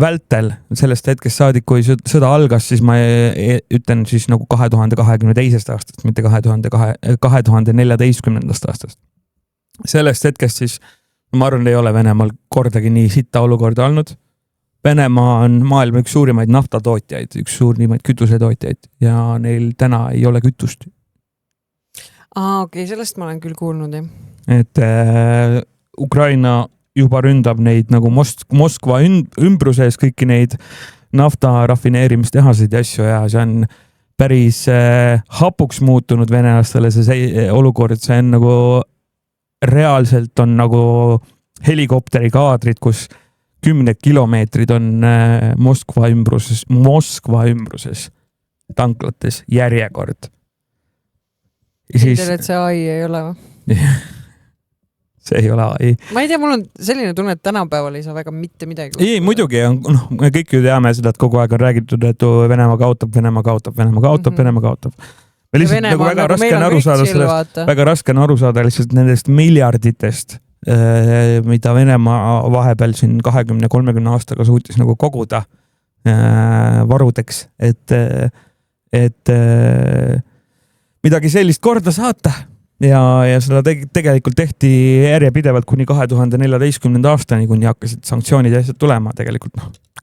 Speaker 2: vältel sellest hetkest saadik, kui sõda algas, siis ma ütlen siis nagu 2022. aastast, mitte 2014. aastast. Sellest hetkest siis, ma arvan, ei ole Venemaal kordagi nii sitta olukorda olnud. Venemaa on maailma üks suurimaid naftatootjaid, üks suurimaid kütusetootjaid ja neil täna ei ole kütust.
Speaker 1: Okei, sellest ma olen küll kuulnud.
Speaker 2: Et Ukraina juba ründab neid nagu Moskva ümbruses kõiki neid nafta rafineerimistehaseid ja asju ja see on päris hapuks muutunud venelastele see olukord, see on nagu reaalselt on nagu helikopteri kaadrid, kus 10 kilomeetrid on Moskva ümbruses tanklates järjekord.
Speaker 1: Kindel, et see AI ei ole või?
Speaker 2: See ei ole AI.
Speaker 1: Ma ei tea, mul on selline tunne, et tänapäeval ei saa väga mitte midagi.
Speaker 2: Ei, muidugi on, me kõik ju teame seda, et kogu aeg on räägitud, et Venemaa kaotab. Me lihtsalt nagu väga raske on aru saada lihtsalt nendest miljarditest, mida Venemaa vahepeal siin 20-30 aastaga suutis nagu koguda varudeks, et midagi sellist korda saata. Ja seda tegelikult tehti järjepidevalt kuni 2014. aastani, kuni hakkasid sanktsioonid ja asjad tulema. Tegelikult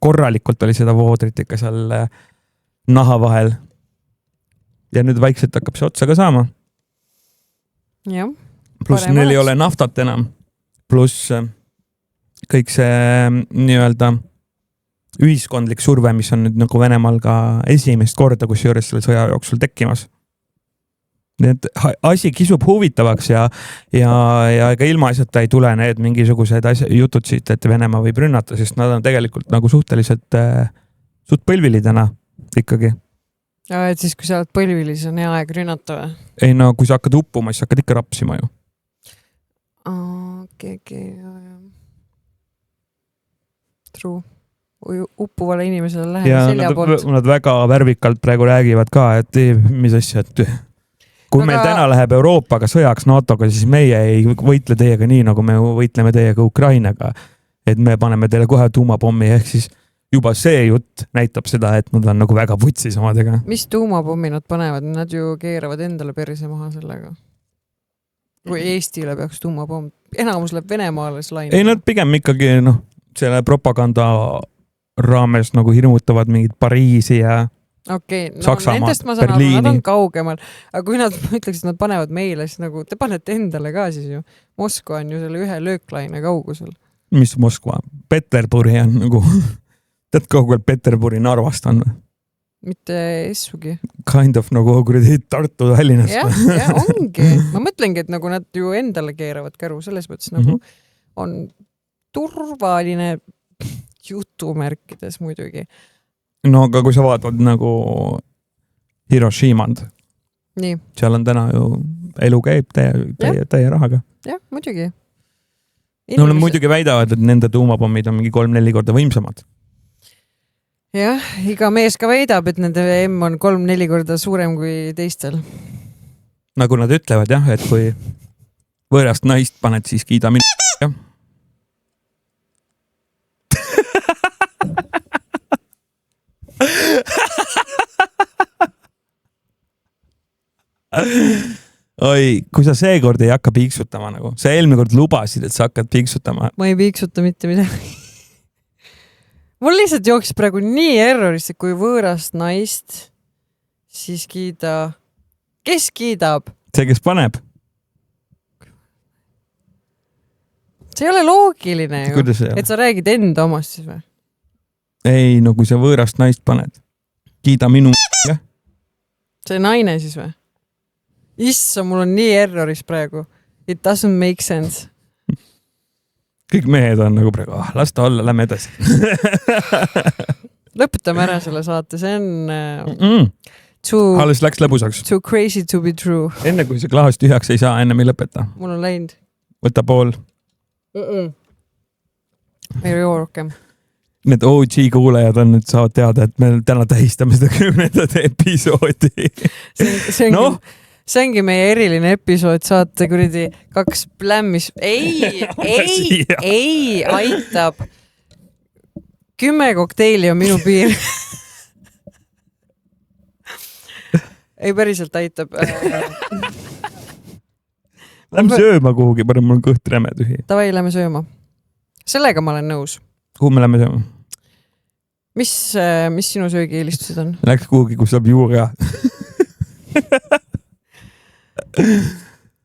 Speaker 2: korralikult oli seda voodrit ikka seal naha vahel. Ja nüüd vaikselt hakkab see otsa ka saama.
Speaker 1: Ja,
Speaker 2: pluss neil ei ole naftat enam. Pluss kõik see nii-öelda ühiskondlik surve, mis on nüüd nagu Venemaal ka esimest korda, kus juures selle sõja jooksul tekkimas. Need asi kisub huvitavaks ja ega ilma asjata ei tule need mingisugused jutud siit, et Venemaa võib rünnata, sest nad on tegelikult nagu suhteliselt suht põlvili täna ikkagi.
Speaker 1: Ja, et siis, kui sa oled põlvili, siis on hea aeg rünnata või?
Speaker 2: Ei no, kui sa hakkad uppuma, siis hakkad ikka rapsima ju.
Speaker 1: True. Uppuvale inimesele läheb selja poolt.
Speaker 2: Nad väga värvikalt praegu räägivad ka, et mis asja, et kui meil täna läheb Euroopaga sõjaks NATO-ga, siis meie ei võitle teiega nii, nagu me võitleme teiega Ukrainaga. Et me paneme teile kohe tuumapommi, ehk siis juba see jutt näitab seda, et nad on nagu väga vutsis omadega.
Speaker 1: Mis tuumapommi nad panevad? Nad ju keeravad endale perse maha sellega. Kui Eestile peaks tuumapomm. Enamus läheb Venemaale slaine.
Speaker 2: Ei, nad pigem ikkagi selle propaganda raames nagu hirmutavad mingid Pariisi ja
Speaker 1: Okei,
Speaker 2: Saksamaa,
Speaker 1: nendest ma saan aru, nad on kaugemal. Aga kui nad ütleks, et nad panevad meile, siis nagu te panete endale ka siis ju. Moskva on ju selle ühe lööklaine kaugusel.
Speaker 2: Mis Moskva? Peterburi on nagu tead kaugel Peterburi Narvast on või?
Speaker 1: Mitte essugi.
Speaker 2: Kind of nagu Tartu Tallinnast.
Speaker 1: Ja, ongi. Ma mõtlengi, et nagu nad ju endale keeravad käru, selles mõttes nagu on turvaline jutumärkides muidugi.
Speaker 2: No aga kui sa vaatad nagu Hiroshimand,
Speaker 1: nii.
Speaker 2: Seal on täna ju elu käib täie rahaga.
Speaker 1: Jah, muidugi.
Speaker 2: No nad muidugi väidavad, et nende tuumapommid on mingi 3-4 korda võimsamad.
Speaker 1: Jah, iga mees ka väidab, et nende M on 3-4 korda suurem kui teistel.
Speaker 2: Nagu nad ütlevad jah, et kui võõrast naist paned, siis kiida minu. Jah. Oi, kui sa seekord ei hakka piiksutama nagu, sa eelmine kord lubasid, et sa hakkad piiksutama.
Speaker 1: Ma ei piiksuta mitte midagi. Mul lihtsalt jooksis praegu nii errorist, kui võõrast naist, siis kiida. Kes kiidab?
Speaker 2: See, kes paneb.
Speaker 1: See ei ole loogiline ju, et sa räägid enda omast siis või?
Speaker 2: Ei, no kui sa võõrast naist paned, kiida minu.
Speaker 1: See naine siis või? Issa, mul on nii erroris praegu. It doesn't make sense.
Speaker 2: Kõik mehed on nagu praegu, las ta olla, lähme edasi.
Speaker 1: Lõpetame ära selle saate, see on
Speaker 2: alles läks lõbusaks.
Speaker 1: Too crazy to be true.
Speaker 2: Enne kui see klaas tühjaks ei saa, enne me ei lõpeta.
Speaker 1: Mul on läinud.
Speaker 2: Võta pool.
Speaker 1: Ei ole rohkem.
Speaker 2: Need OG kuulajad on nüüd saavad teada, et me täna tähistame seda 10. episoodi.
Speaker 1: see ongi meie eriline episood, saate kuradi 2 plämmis. Ei, aitab. 10 kokteili on minu piir. Ei, päriselt aitab.
Speaker 2: Lähme sööma kuhugi, parem mul on kõht räme tühi.
Speaker 1: Tavai, lähme sööma. Sellega ma olen nõus.
Speaker 2: Kuhu me lähme sööma?
Speaker 1: Mis sinu söögieelistused on?
Speaker 2: Läks kuhugi, kus saab juuria.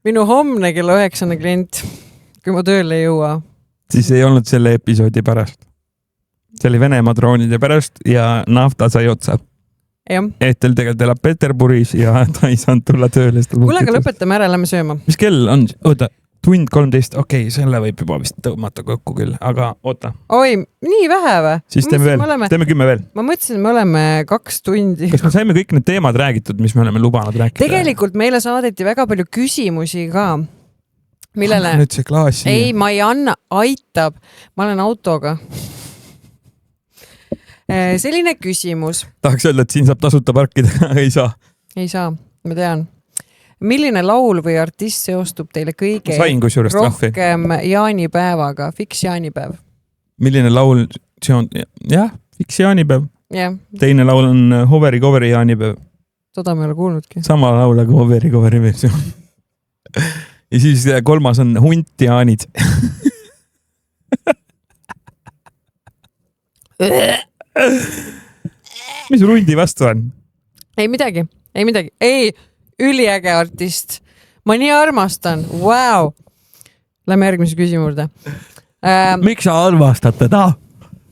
Speaker 1: Minu homne kella 9 klient, kui ma tööle ei jõua.
Speaker 2: Siis ei olnud selle episoodi pärast. See oli Venemaa droonide pärast ja nafta sai otsa. Eetel tegelikult elab Peterburis ja ta ei saanud tulla tööle.
Speaker 1: Kuule, aga lõpetame ära, lähme sööma.
Speaker 2: Mis kell on? Oota, tund 13. Okei, selle võib juba vist tõmmata kokku küll, aga oota.
Speaker 1: Oi, nii vähe või?
Speaker 2: Siis teeme 10 veel.
Speaker 1: Ma mõtlesin, me oleme 2 tundi.
Speaker 2: Kas me saime kõik need teemad räägitud, mis me oleme lubanud rääkida?
Speaker 1: Tegelikult meile saadeti väga palju küsimusi ka. Millele?
Speaker 2: Nüüd see klaas siia.
Speaker 1: Ei, ma ei anna, aitab. Ma olen autoga. Selline küsimus.
Speaker 2: Tahaks öelda, et siin saab tasuta parkida, ei saa.
Speaker 1: Ei saa, ma tean. Milline laul või artist seostub teile kõige rohkem jaanipäevaga? Fiks jaanipäev.
Speaker 2: Milline laul jah, fiks jaanipäev.
Speaker 1: Yeah.
Speaker 2: Teine laul on Hoveri Coveri jaanipäev.
Speaker 1: Toda me ei ole kuulnudki.
Speaker 2: Sama laul, aga Hoveri Coveri versioon. Ja siis 3. on Hunt jaanid. Mis Rundi vastu on? Ei midagi. Ei, üliäge artist. Ma nii armastan. Wow. Lähme järgmise küsimurde. Miks sa armastad teda?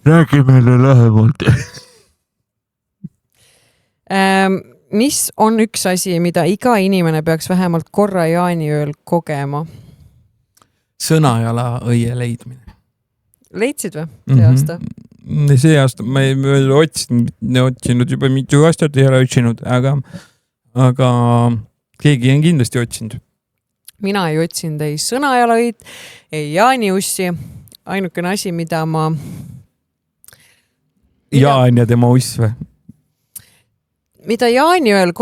Speaker 2: Räägi meile lähemalt. Mis on üks asi, mida iga inimene peaks vähemalt korra jaaniööl kogema? Sõnajala õie leidmine. Leidsid või? See aasta? See aasta ma ei otsinud juba mitu aastat, ei ole otsinud, aga keegi on kindlasti otsinud. Mina ei otsinud ei sõnajalõid, ei jaaniussi. Ainukene asi, mida ma... Jaan ja tema uss või? Mida jaaniööl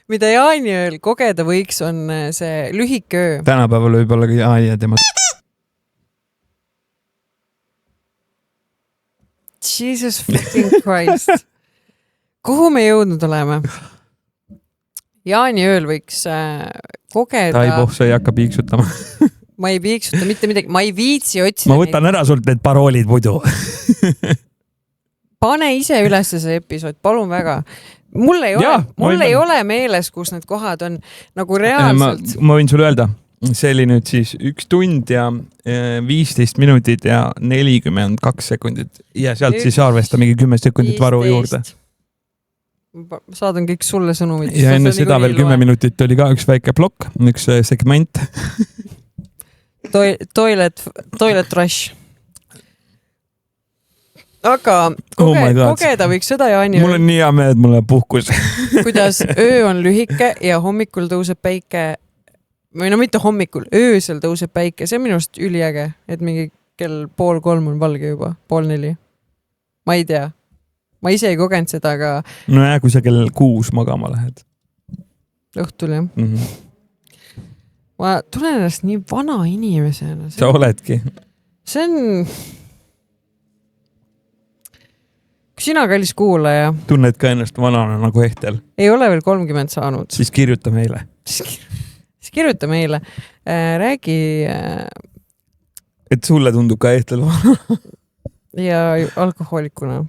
Speaker 2: mida jaaniööl kogeda võiks, on see lühike öö. Tänapäeval võib olla ka Jaani ja tema... Jesus fucking Christ. Kuhu me jõudnud oleme? Jaaniööl võiks kogeda... Taiboh, sa ei hakka piiksutama. Ma ei piiksuta mitte midagi. Ma ei viitsi otsida. Ma võtan ära sult need paroolid muidu. Pane ise üles see episood, palun väga. Mul ei ole meeles, kus need kohad on nagu reaalselt. Ma võin sulle öelda, see oli nüüd siis 1 tund ja 15 minutit ja 42 sekundit. Ja sealt siis arvesta mingi 10 sekundit varu juurde. Saadan kõik sulle sõnumid. Ja enne seda veel 10 minutit oli ka üks väike plokk, üks segment. Toilet rush. Aga kogeda võiks seda jaani. Mul on nii hea meel, et mul on puhkus. Kuidas öö on lühike ja hommikul tõuseb päike, või no mitte hommikul, öösel tõuseb päike. See on minu arust üliäge, et mingi kell 2:30 on valge juba, 3:30. Ma ei tea. Ma ise ei kogenud seda, aga... No jah, kui sa kell 6 magama lähed. Õhtul, jah. Ma tulen ennast nii vana inimesena. Sa oledki. See on... Kui sina, kallis kuulaja... Tunned ka ennast vanana nagu Ehtel? Ei ole veel 30 saanud. Siis kirjuta meile. Siis kirjuta meile. Räägi... Et sulle tundub ka Ehtel vana. Ja alkohoolikuna.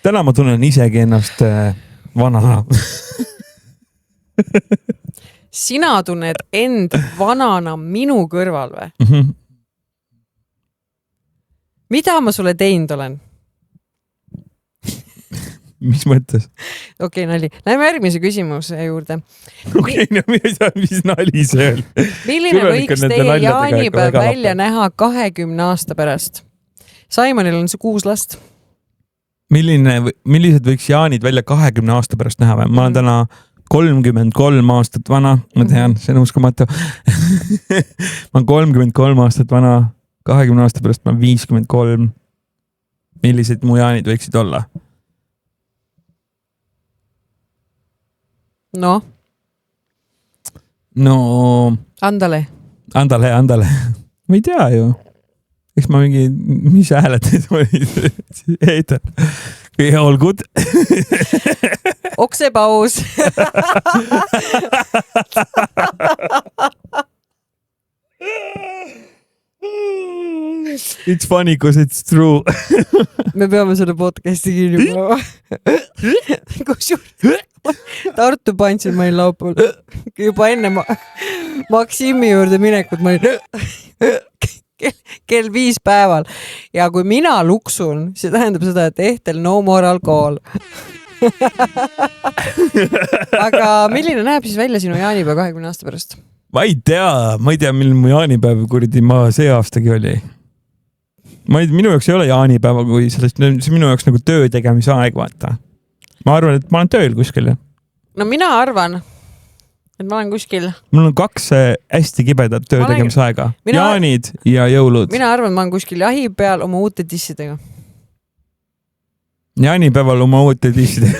Speaker 2: Täna ma tunnen isegi ennast vanana. Sina tunned end vanana minu kõrval või? Mida ma sulle teinud olen? Mis mõttes? Okei, nali. Läheme järgmise küsimuse juurde. Okei, no mis nali see on? Milline võiks teie jaanipäev välja näha 20 aasta pärast? Simonil on see 6 last. Millised võiks jaanid välja 20 aasta pärast näha? Ma olen täna 33 aastat vana. Ma tean, see on uskumatu. Ma olen 33 aastat vana. 20 aasta pärast ma olen 53. Millised mu jaanid võiksid olla?
Speaker 1: No. Andale.
Speaker 2: Ma ei tea ju. Eks ma mingi, mis hääleteid olid? Eitan. All good.
Speaker 1: Oksepaus.
Speaker 2: It's funny because it's true.
Speaker 1: Me peame selle podcasti kinni. Tartu Pantsil ma olin laupäeval. Juba enne Maksimi juurde minekut ma olin kell 5 päeval. Ja kui mina luksun, see tähendab seda, et ehtel no more alkohol. Aga milline näeb siis välja sinu jaanipäev 20 aasta pärast?
Speaker 2: Ma ei tea, milline mu jaanipäev kuradi ma see aastagi oli. Minu jaoks ei ole jaanipäeva, kui sellest, see minu jaoks nagu töö tegemise aeg, vaata. Ma arvan, et ma olen tööl kuskil.
Speaker 1: No mina arvan, et ma olen kuskil.
Speaker 2: Mul on 2 hästi kibedat töö tegemise aega. Jaanid ja jõulud.
Speaker 1: Mina arvan, ma olen kuskil jahi peal oma uute tissidega.
Speaker 2: Jaanipäeval oma uute tissidega.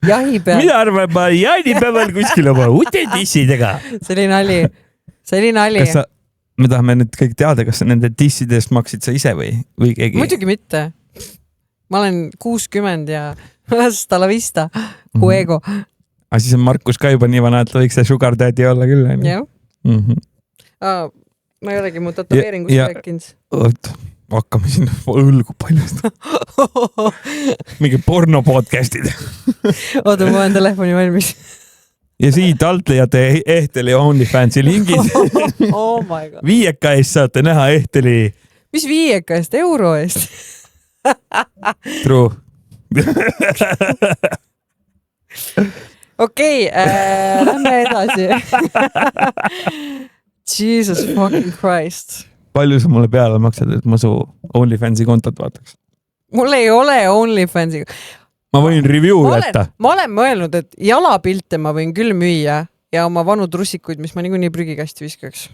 Speaker 1: Jahi peal.
Speaker 2: Mida arvan, ma jaanipäeval kuskil oma uute tissidega.
Speaker 1: See oli nali.
Speaker 2: Me tahame nüüd kõik teada, kas nende tissidest maksid sa ise või keegi?
Speaker 1: Muidugi mitte. Ma olen 60 ja hasta la vista. Huego.
Speaker 2: Aga siis on Markus ka juba nii vana, et võiks see sugar daddy olla küll.
Speaker 1: Jah. Ma ei olegi mu tatoveeringus rääkinud.
Speaker 2: Oot, hakkame siin õlgu paljast. Mingi porno podcastid.
Speaker 1: Oota, ma olen telefoni valmis.
Speaker 2: Ja siit alt leiate Ehteli OnlyFansi lingid.
Speaker 1: Oh my god. 5
Speaker 2: eest saate näha Ehteli.
Speaker 1: Mis 5 eest? Euro eest?
Speaker 2: True.
Speaker 1: Okei, lähme edasi. Jesus fucking Christ.
Speaker 2: Palju sa mulle peale maksad, et ma su OnlyFansi kontot vaataks?
Speaker 1: Mul ei ole OnlyFansi.
Speaker 2: Ma võin review jätta.
Speaker 1: Ma olen mõelnud, et jalapilte ma võin küll müüa ja oma vanu trussikuid, mis ma niikuinii prügikasti viskaks.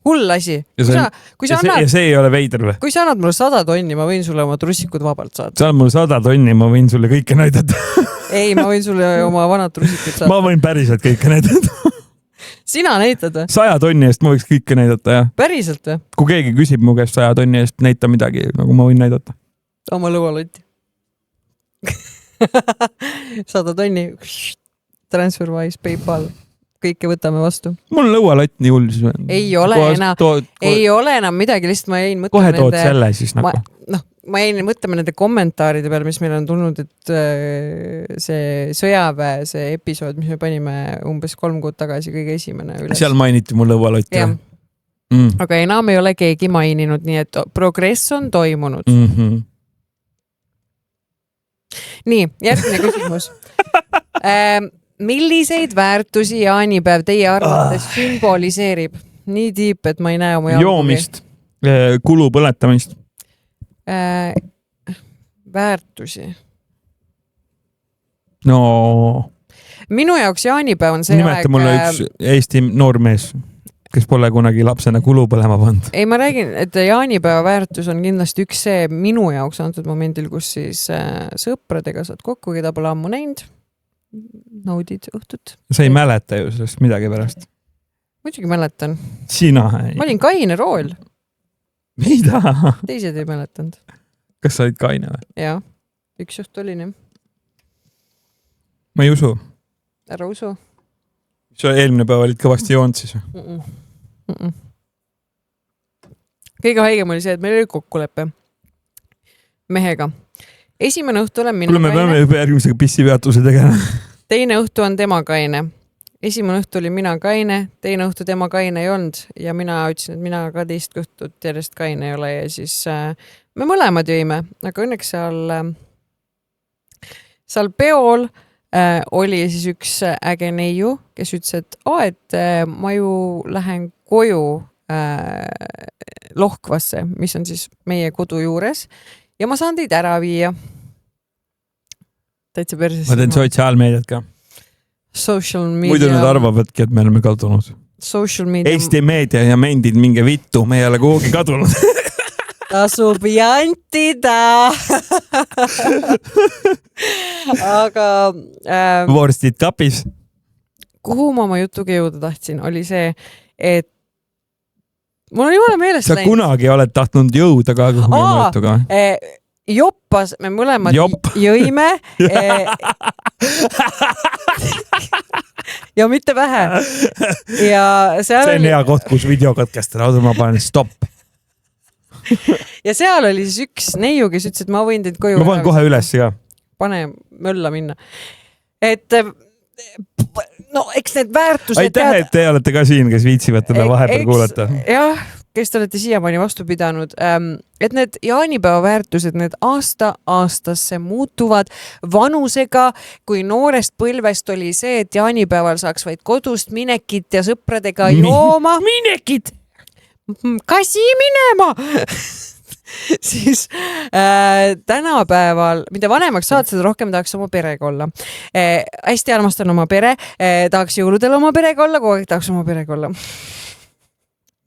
Speaker 1: Hull asi.
Speaker 2: Ja see ei ole veider või?
Speaker 1: Kui sa annad mulle 100 tonni, ma võin sulle oma trussikud vabalt saada.
Speaker 2: Sa annad mulle 100 tonni, ma võin sulle kõike näidata.
Speaker 1: Ei, ma võin sulle oma vanad trussikud saada.
Speaker 2: Ma võin päriselt kõike näidata.
Speaker 1: Sina näitad või?
Speaker 2: 100 tonni eest ma võiks kõike näidata, jah.
Speaker 1: Päriselt või?
Speaker 2: Kui keegi küsib mu käest 100 tonni eest, näita midagi, nagu ma võin näidata.
Speaker 1: Oma lõualotti. 100 tonni. Transferwise, PayPal. Kõike võtame vastu.
Speaker 2: Mul on lõualott nii hull siis või?
Speaker 1: Ei ole enam midagi, lihtsalt ma jäin mõtlema
Speaker 2: kohe tood selle siis nagu.
Speaker 1: Ma jäin mõtlema nende kommentaaride peale, mis meil on tulnud, et see sõjaväe, see episood, mis me panime umbes 3 kuud tagasi kõige esimene üles. Seal
Speaker 2: mainiti mul lõualott.
Speaker 1: Aga enam ei ole keegi maininud, nii et progress on toimunud. Nii, järgmine küsimus. Milliseid väärtusi jaanipäev teie arvates sümboliseerib? Nii tiip, et ma ei näe oma jalgu.
Speaker 2: Joomist, kulu põletamist.
Speaker 1: Väärtusi.
Speaker 2: No.
Speaker 1: Minu jaoks jaanipäev on see
Speaker 2: nimeta mulle üks Eesti noormees, kes pole kunagi lapsena kulu põlema pannud.
Speaker 1: Ei, ma räägin, et jaanipäeva väärtus on kindlasti üks see minu jaoks antud momendil, kus siis sõpradega saad kokku, keda pole ammu näinud. Naudid õhtut.
Speaker 2: Sa ei mäleta ju sellest midagi pärast.
Speaker 1: Muidugi mäletan.
Speaker 2: Sina ei.
Speaker 1: Ma olin kaine rool.
Speaker 2: Mida?
Speaker 1: Teised ei mäletanud.
Speaker 2: Kas sa olid kaine või?
Speaker 1: Jaa, üks juht oli nii.
Speaker 2: Ma ei usu.
Speaker 1: Ära usu.
Speaker 2: Sa eelmine päev olid kõvasti joonud siis või?
Speaker 1: Kõige haigem oli see, et meil oli kokkulepe mehega. Esimene õhtu olen mina
Speaker 2: kaine. Me peame juba järgmisega pissipeatuse tegema.
Speaker 1: Teine õhtu on tema kaine. Esimene õhtu oli mina kaine, teine õhtu tema kaine ei olnud ja mina ütlesin, et mina ka teist õhtut järjest kaine ei ole ja siis me mõlemad jõime, aga õnneks seal peol oli siis üks äge neiu, kes ütles, et ma ju lähen koju Lohkvasse, mis on siis meie kodu juures ja ma saan teid ära viia. Täitsa perses.
Speaker 2: Ma teen sotsiaalmeediat ka.
Speaker 1: Social media.
Speaker 2: Muidu nad arvavadki, et me oleme kadunud.
Speaker 1: Social media.
Speaker 2: Eesti meedia ja mendid minge vittu, me ei ole kuhugi kadunud.
Speaker 1: Tasub jantida. Aga...
Speaker 2: Vorstid kapis.
Speaker 1: kuhu ma oma jutuga jõuda tahtsin, oli see, et mul on jumala meelest
Speaker 2: läinud. Sa kunagi oled tahtnud jõuda ka kuhu oma jutuga?
Speaker 1: Joppas me mõlemad jõime ja mitte vähe. Ja seal
Speaker 2: see on hea koht, kus video katkestada, ma panen stopp.
Speaker 1: Ja seal oli siis üks neiu, kes ütles, et ma võin teid koju.
Speaker 2: Ma panen kohe üles ka.
Speaker 1: Pane mölla minna. Et no eks need väärtused...
Speaker 2: Aitäh, et te olete ka siin, kes viitsivad teda vahepeal kuulata.
Speaker 1: Jah, kes te olete siiamaani vastu pidanud, et need jaanipäeva väärtused, need aastasse muutuvad vanusega, kui noorest põlvest oli see, et jaanipäeval saaks vaid kodust minekit ja sõpradega jooma.
Speaker 2: Minekit!
Speaker 1: Kasi minema! Siis tänapäeval, mida vanemaks saad, seda rohkem tahaks oma perega olla. Hästi armastan oma pere, tahaks jõuludel oma perega olla, kogu aeg tahaks oma perega olla.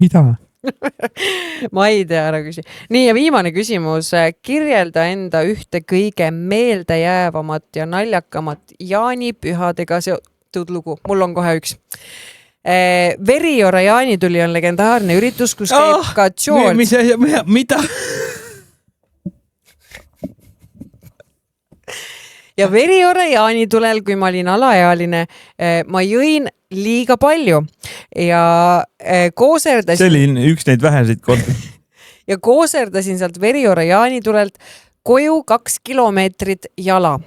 Speaker 2: Mida?
Speaker 1: Ma ei tea, ära küsi. Nii, ja viimane küsimus. Kirjelda enda ühte kõige meeldejäävamat ja naljakamat jaanipühadega seotud lugu. Mul on kohe üks. Veriora jaanituli on legendaarne üritus, kus käib ka George.
Speaker 2: Mida?
Speaker 1: Ja Veriora jaanitulel, kui ma olin alaealine, ma jõin liiga palju ja kooserdasin...
Speaker 2: See oli üks neid väheseid kordi.
Speaker 1: Ja kooserdasin sealt Veriora jaanitulelt koju 2 kilomeetrit jala.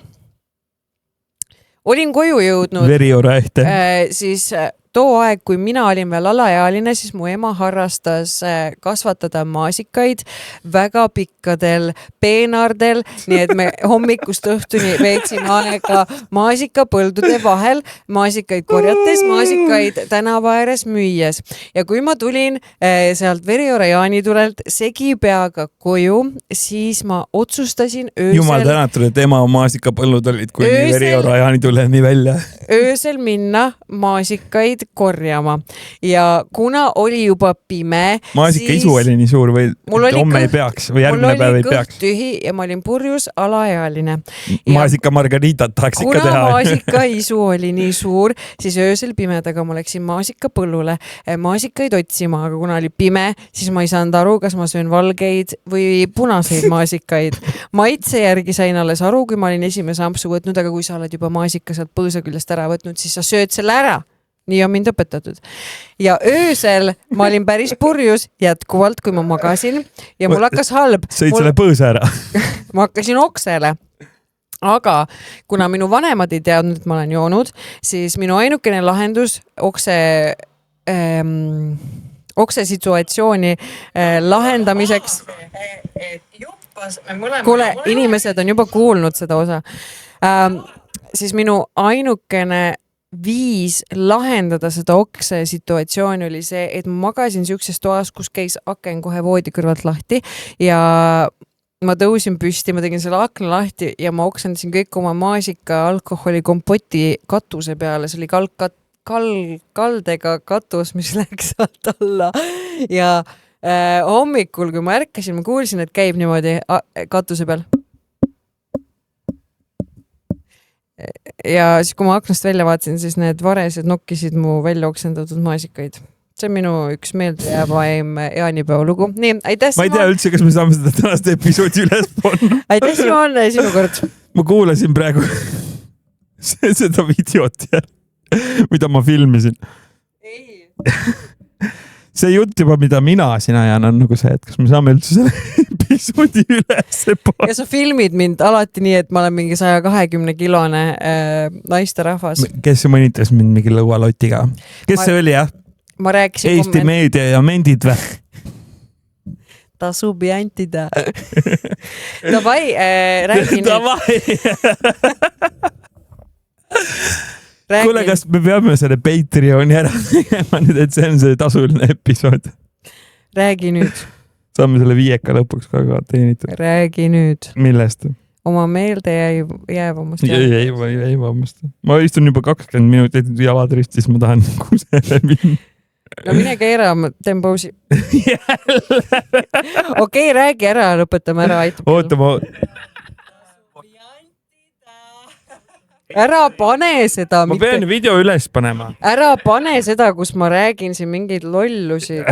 Speaker 1: Olin koju jõudnud...
Speaker 2: Veriora ehte.
Speaker 1: Siis too aeg, kui mina olin veel alaealine, siis mu ema harrastas kasvatada maasikaid väga pikkadel peenardel, nii et me hommikust õhtuni veetsime aega maasikapõldude vahel, maasikaid korjates, maasikaid tänava ääres müües. Ja kui ma tulin sealt Veriora jaanitulelt segi peaga koju, siis ma otsustasin öösel...
Speaker 2: Jumal tänatud, et ema maasikapõllud olid kui Veriora jaanituleni välja.
Speaker 1: Öösel minna maasikaid korjama ja kuna oli juba pime,
Speaker 2: maasika isu oli nii suur või homme ei peaks või järgmine päev ei peaks.
Speaker 1: Mul oli kõht tühi ja ma olin purjus alaealine.
Speaker 2: Maasika margaritat tahaks ikka teha.
Speaker 1: Kuna maasika isu oli nii suur, siis öösel pimedaga ma läksin maasika põllule maasikaid otsima, aga kuna oli pime, siis ma ei saanud aru, kas ma söön valgeid või punaseid maasikaid. Maitse järgi sain alles aru, kui ma olin esimese ampsu võtnud, aga kui sa oled juba maasika sealt põõsa küljest ära võtnud, siis sa sööd selle ära. Nii on mind õpetatud. Ja öösel ma olin päris purjus jätkuvalt, kui ma magasin ja mul hakkas halb.
Speaker 2: Sõid selle põõsa ära?
Speaker 1: Ma hakkasin oksele. Aga kuna minu vanemad ei teadnud, et ma olen joonud, siis minu ainukene lahendus okse situatsiooni lahendamiseks. Kuule, inimesed on juba kuulnud seda osa. Siis minu ainukene viis lahendada seda okse situatsiooni oli see, et ma magasin siukses toas, kus käis aken kohe voodi kõrvalt lahti ja ma tõusin püsti, ma tegin selle akna lahti ja ma oksendasin kõik oma maasika alkoholi kompoti katuse peale, see oli kaldega katus, mis läks sealt alla ja hommikul, kui ma ärkasin, ma kuulsin, et käib niimoodi katuse peal. Ja siis kui ma aknast välja vaatasin, siis need varesed nokkisid mu välja oksendatud maasikaid. See on minu üks meeldejäävaim jaanipäeva lugu. Nii, aitäh Simon!
Speaker 2: Ma ei tea üldse, kas me saame seda tänast episoodi üles panna.
Speaker 1: Aitäh Simon, sinu kord!
Speaker 2: Ma kuulasin praegu seda videot, mida ma filmisin. Ei. See jutt juba, mida mina siin ajan, on nagu see, et kas me saame üldse selle episoodi üles panna.
Speaker 1: Ja sa filmid mind alati nii, et ma olen mingi 120-kilone naisterahvas.
Speaker 2: Kes mõnitas mind mingi lõualotiga? Kes see oli, jah?
Speaker 1: Ma rääkisin...
Speaker 2: Eesti meedia ja mendid või?
Speaker 1: Tasub jantida. Davai, räägi nüüd.
Speaker 2: Davai! Kuule, kas me peame selle Patreoni ära tegema nüüd, et see on see tasuline episood?
Speaker 1: Räägi nüüd.
Speaker 2: Saame selle 5 lõpuks ka teenitud.
Speaker 1: Räägi nüüd.
Speaker 2: Millest?
Speaker 1: Oma meelde jäävamast.
Speaker 2: Jäävamast. Ma istun juba 20 minutit jalad ristis, ma tahan kusele minna.
Speaker 1: No mine keera, teen pausi. Okei, räägi ära, lõpetame ära.
Speaker 2: Oota, ma...
Speaker 1: ära pane seda.
Speaker 2: Ma pean video üles panema.
Speaker 1: Ära pane seda, kus ma räägin siin mingeid lollusi.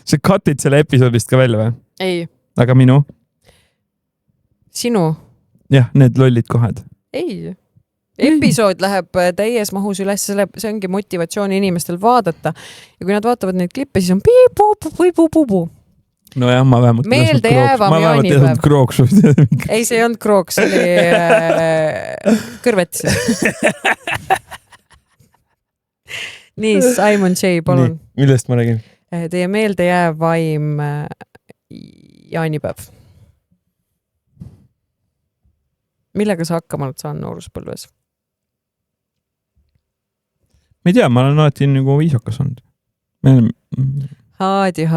Speaker 2: Sa cut'id selle episoodist ka välja või?
Speaker 1: Ei.
Speaker 2: Aga minu?
Speaker 1: Sinu?
Speaker 2: Jah, need lollid kohad.
Speaker 1: Ei. Episood läheb täies mahus üles, see ongi motivatsiooni inimestel vaadata. Ja kui nad vaatavad neid klippe, siis on piipu.
Speaker 2: No jah, ma vähemalt ei lasknud krooksu.
Speaker 1: Ei, see ei olnud krooks, see oli kõrvet. Nii, Simon J, palun.
Speaker 2: Nii, millest ma räägin?
Speaker 1: Teie meelde jääv vaim jaanipäev. Millega sa hakkama oled saanud nooruspõlves?
Speaker 2: Ma ei tea, ma olen alati nagu viisakas olnud.
Speaker 1: Haadi.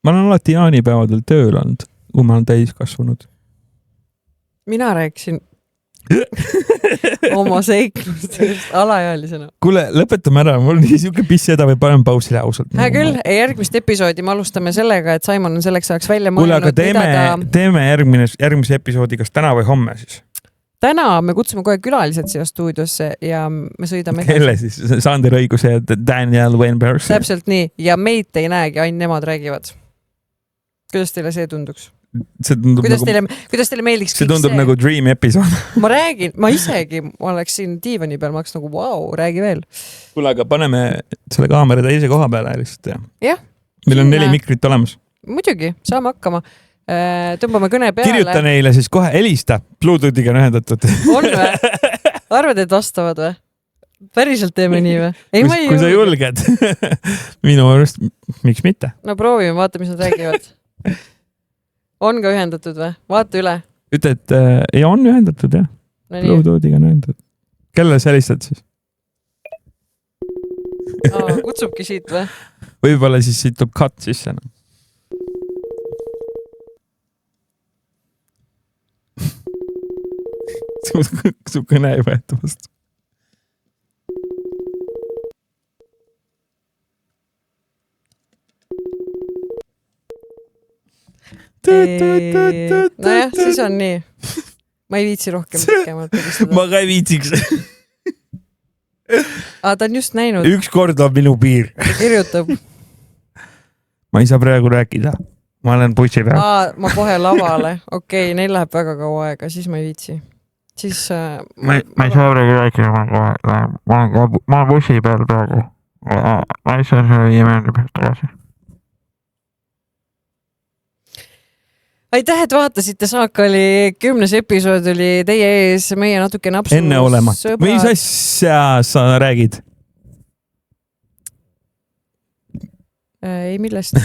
Speaker 2: Ma olen alati jaanipäevadel tööl olnud, kui ma olen täiskasvanud. Mina
Speaker 1: rääkisin oma seiklustest alaealisena.
Speaker 2: Kuule, lõpetame ära, mul nii siuke piss seda või panen pausile ausalt.
Speaker 1: Hea küll, järgmist episoodi me alustame sellega, et Simon on selleks ajaks välja
Speaker 2: mõelnud. Kuule, aga teeme järgmise episoodi kas täna või homme siis.
Speaker 1: Täna me kutsume kohe külalised siia stuudiosse ja me sõidame.
Speaker 2: Kelle siis? Sander Õiguse ja Daniel Weinberg.
Speaker 1: Täpselt nii ja meid ei näegi, ainult nemad räägivad. Kuidas teile see tunduks? Kuidas teile meeldiks
Speaker 2: see tundub see? Nagu dream episood.
Speaker 1: Ma räägin, ma isegi oleks siin diivani peal, ma oleks nagu vau, räägi veel.
Speaker 2: Kuule, aga paneme selle kaamera teise koha peale lihtsalt.
Speaker 1: Jah.
Speaker 2: Meil on 4 mikrit olemas.
Speaker 1: Muidugi, saame hakkama. Tõmbame kõne peale.
Speaker 2: Kirjuta neile siis kohe, helista. Bluetoothiga on ühendatud.
Speaker 1: On või? Arvad, et vastavad või? Päriselt teeme nii või?
Speaker 2: Kui sa julged. Minu arust, miks mitte?
Speaker 1: No proovime, vaata, mis nad räägivad. On ka ühendatud või? Vaata üle.
Speaker 2: Ütle, et ja on ühendatud jah. No Bluetoothiga on ühendatud. Kelle sa helistad siis?
Speaker 1: Kutsubki siit või?
Speaker 2: Võib-olla siis siit tuleb cut sisse. Su kõne ei võeta vastu.
Speaker 1: Nojah, siis on nii. Ma ei viitsi rohkem pikemalt pilistada.
Speaker 2: Ma ka ei viitsiks.
Speaker 1: Ta on just näinud.
Speaker 2: Üks kord on minu piir.
Speaker 1: Kirjutab.
Speaker 2: Ma ei saa praegu rääkida. Ma olen bussi peal.
Speaker 1: Ma kohe lavale. Okei, neil läheb väga kaua aega, siis ma ei viitsi. Siis...
Speaker 2: Ma ei saa praegu rääkida, ma olen bussi peal praegu. Ma ei saa selle 5 minuti pealt tagasi.
Speaker 1: Aitäh, et vaatasite, Saakali 10. episood oli teie ees, meie natuke napsus.
Speaker 2: Enne olema. Mis asja sa räägid?
Speaker 1: Ei, millest?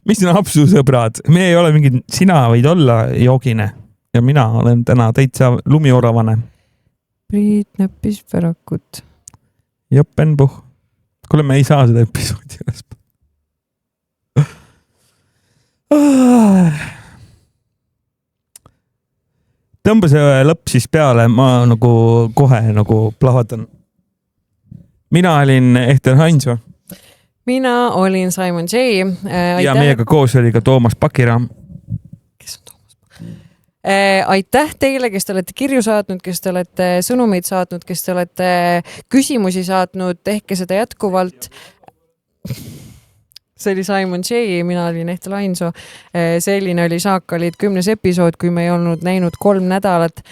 Speaker 2: Mis napsu sõbrad? Me ei ole mingid, sina võid olla joogine ja mina olen täna täitsa lumioravane.
Speaker 1: Priit näppis pärakut.
Speaker 2: Jopenpuh. Kuule, me ei saa seda episoodi üles. Tõmba see lõpp siis peale, ma nagu kohe nagu plahvatan. Mina olin Ehter Hainsoo.
Speaker 1: Mina olin Simon J.
Speaker 2: Ja meiega koos oli ka Toomas Pakiraam.
Speaker 1: Kes on Toomas? Aitäh teile, kes te olete kirju saatnud, kes te olete sõnumeid saatnud, kes te olete küsimusi saatnud, tehke seda jätkuvalt. See oli Simon J, mina olin Ehtel Hainsoo. Selline oli Saakalid 10. episood, kui me ei olnud näinud 3 nädalat.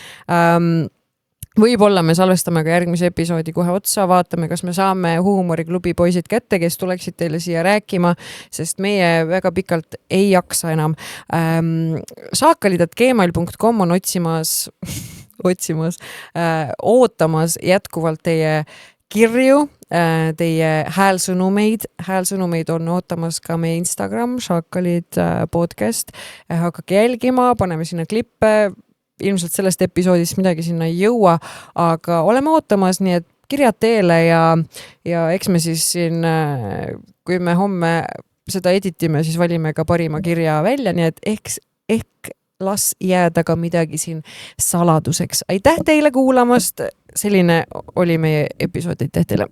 Speaker 1: Võib-olla me salvestame ka järgmise episoodi kohe otsa, vaatame, kas me saame Huumoriklubi poisid kätte, kes tuleksid teile siia rääkima, sest meie väga pikalt ei jaksa enam. Saakalid@gmail.com on ootamas jätkuvalt teie kirju, teie häälsõnumeid on ootamas ka meie Instagram, Saakalid podcast. Hakake jälgima, paneme sinna klippe, ilmselt sellest episoodist midagi sinna ei jõua, aga oleme ootamas, nii et kirjad teele ja eks me siis siin, kui me homme seda editime, siis valime ka parima kirja välja, nii et ehk las jääda ka midagi siin saladuseks. Aitäh teile kuulamast, selline oli meie episood, aitäh teile!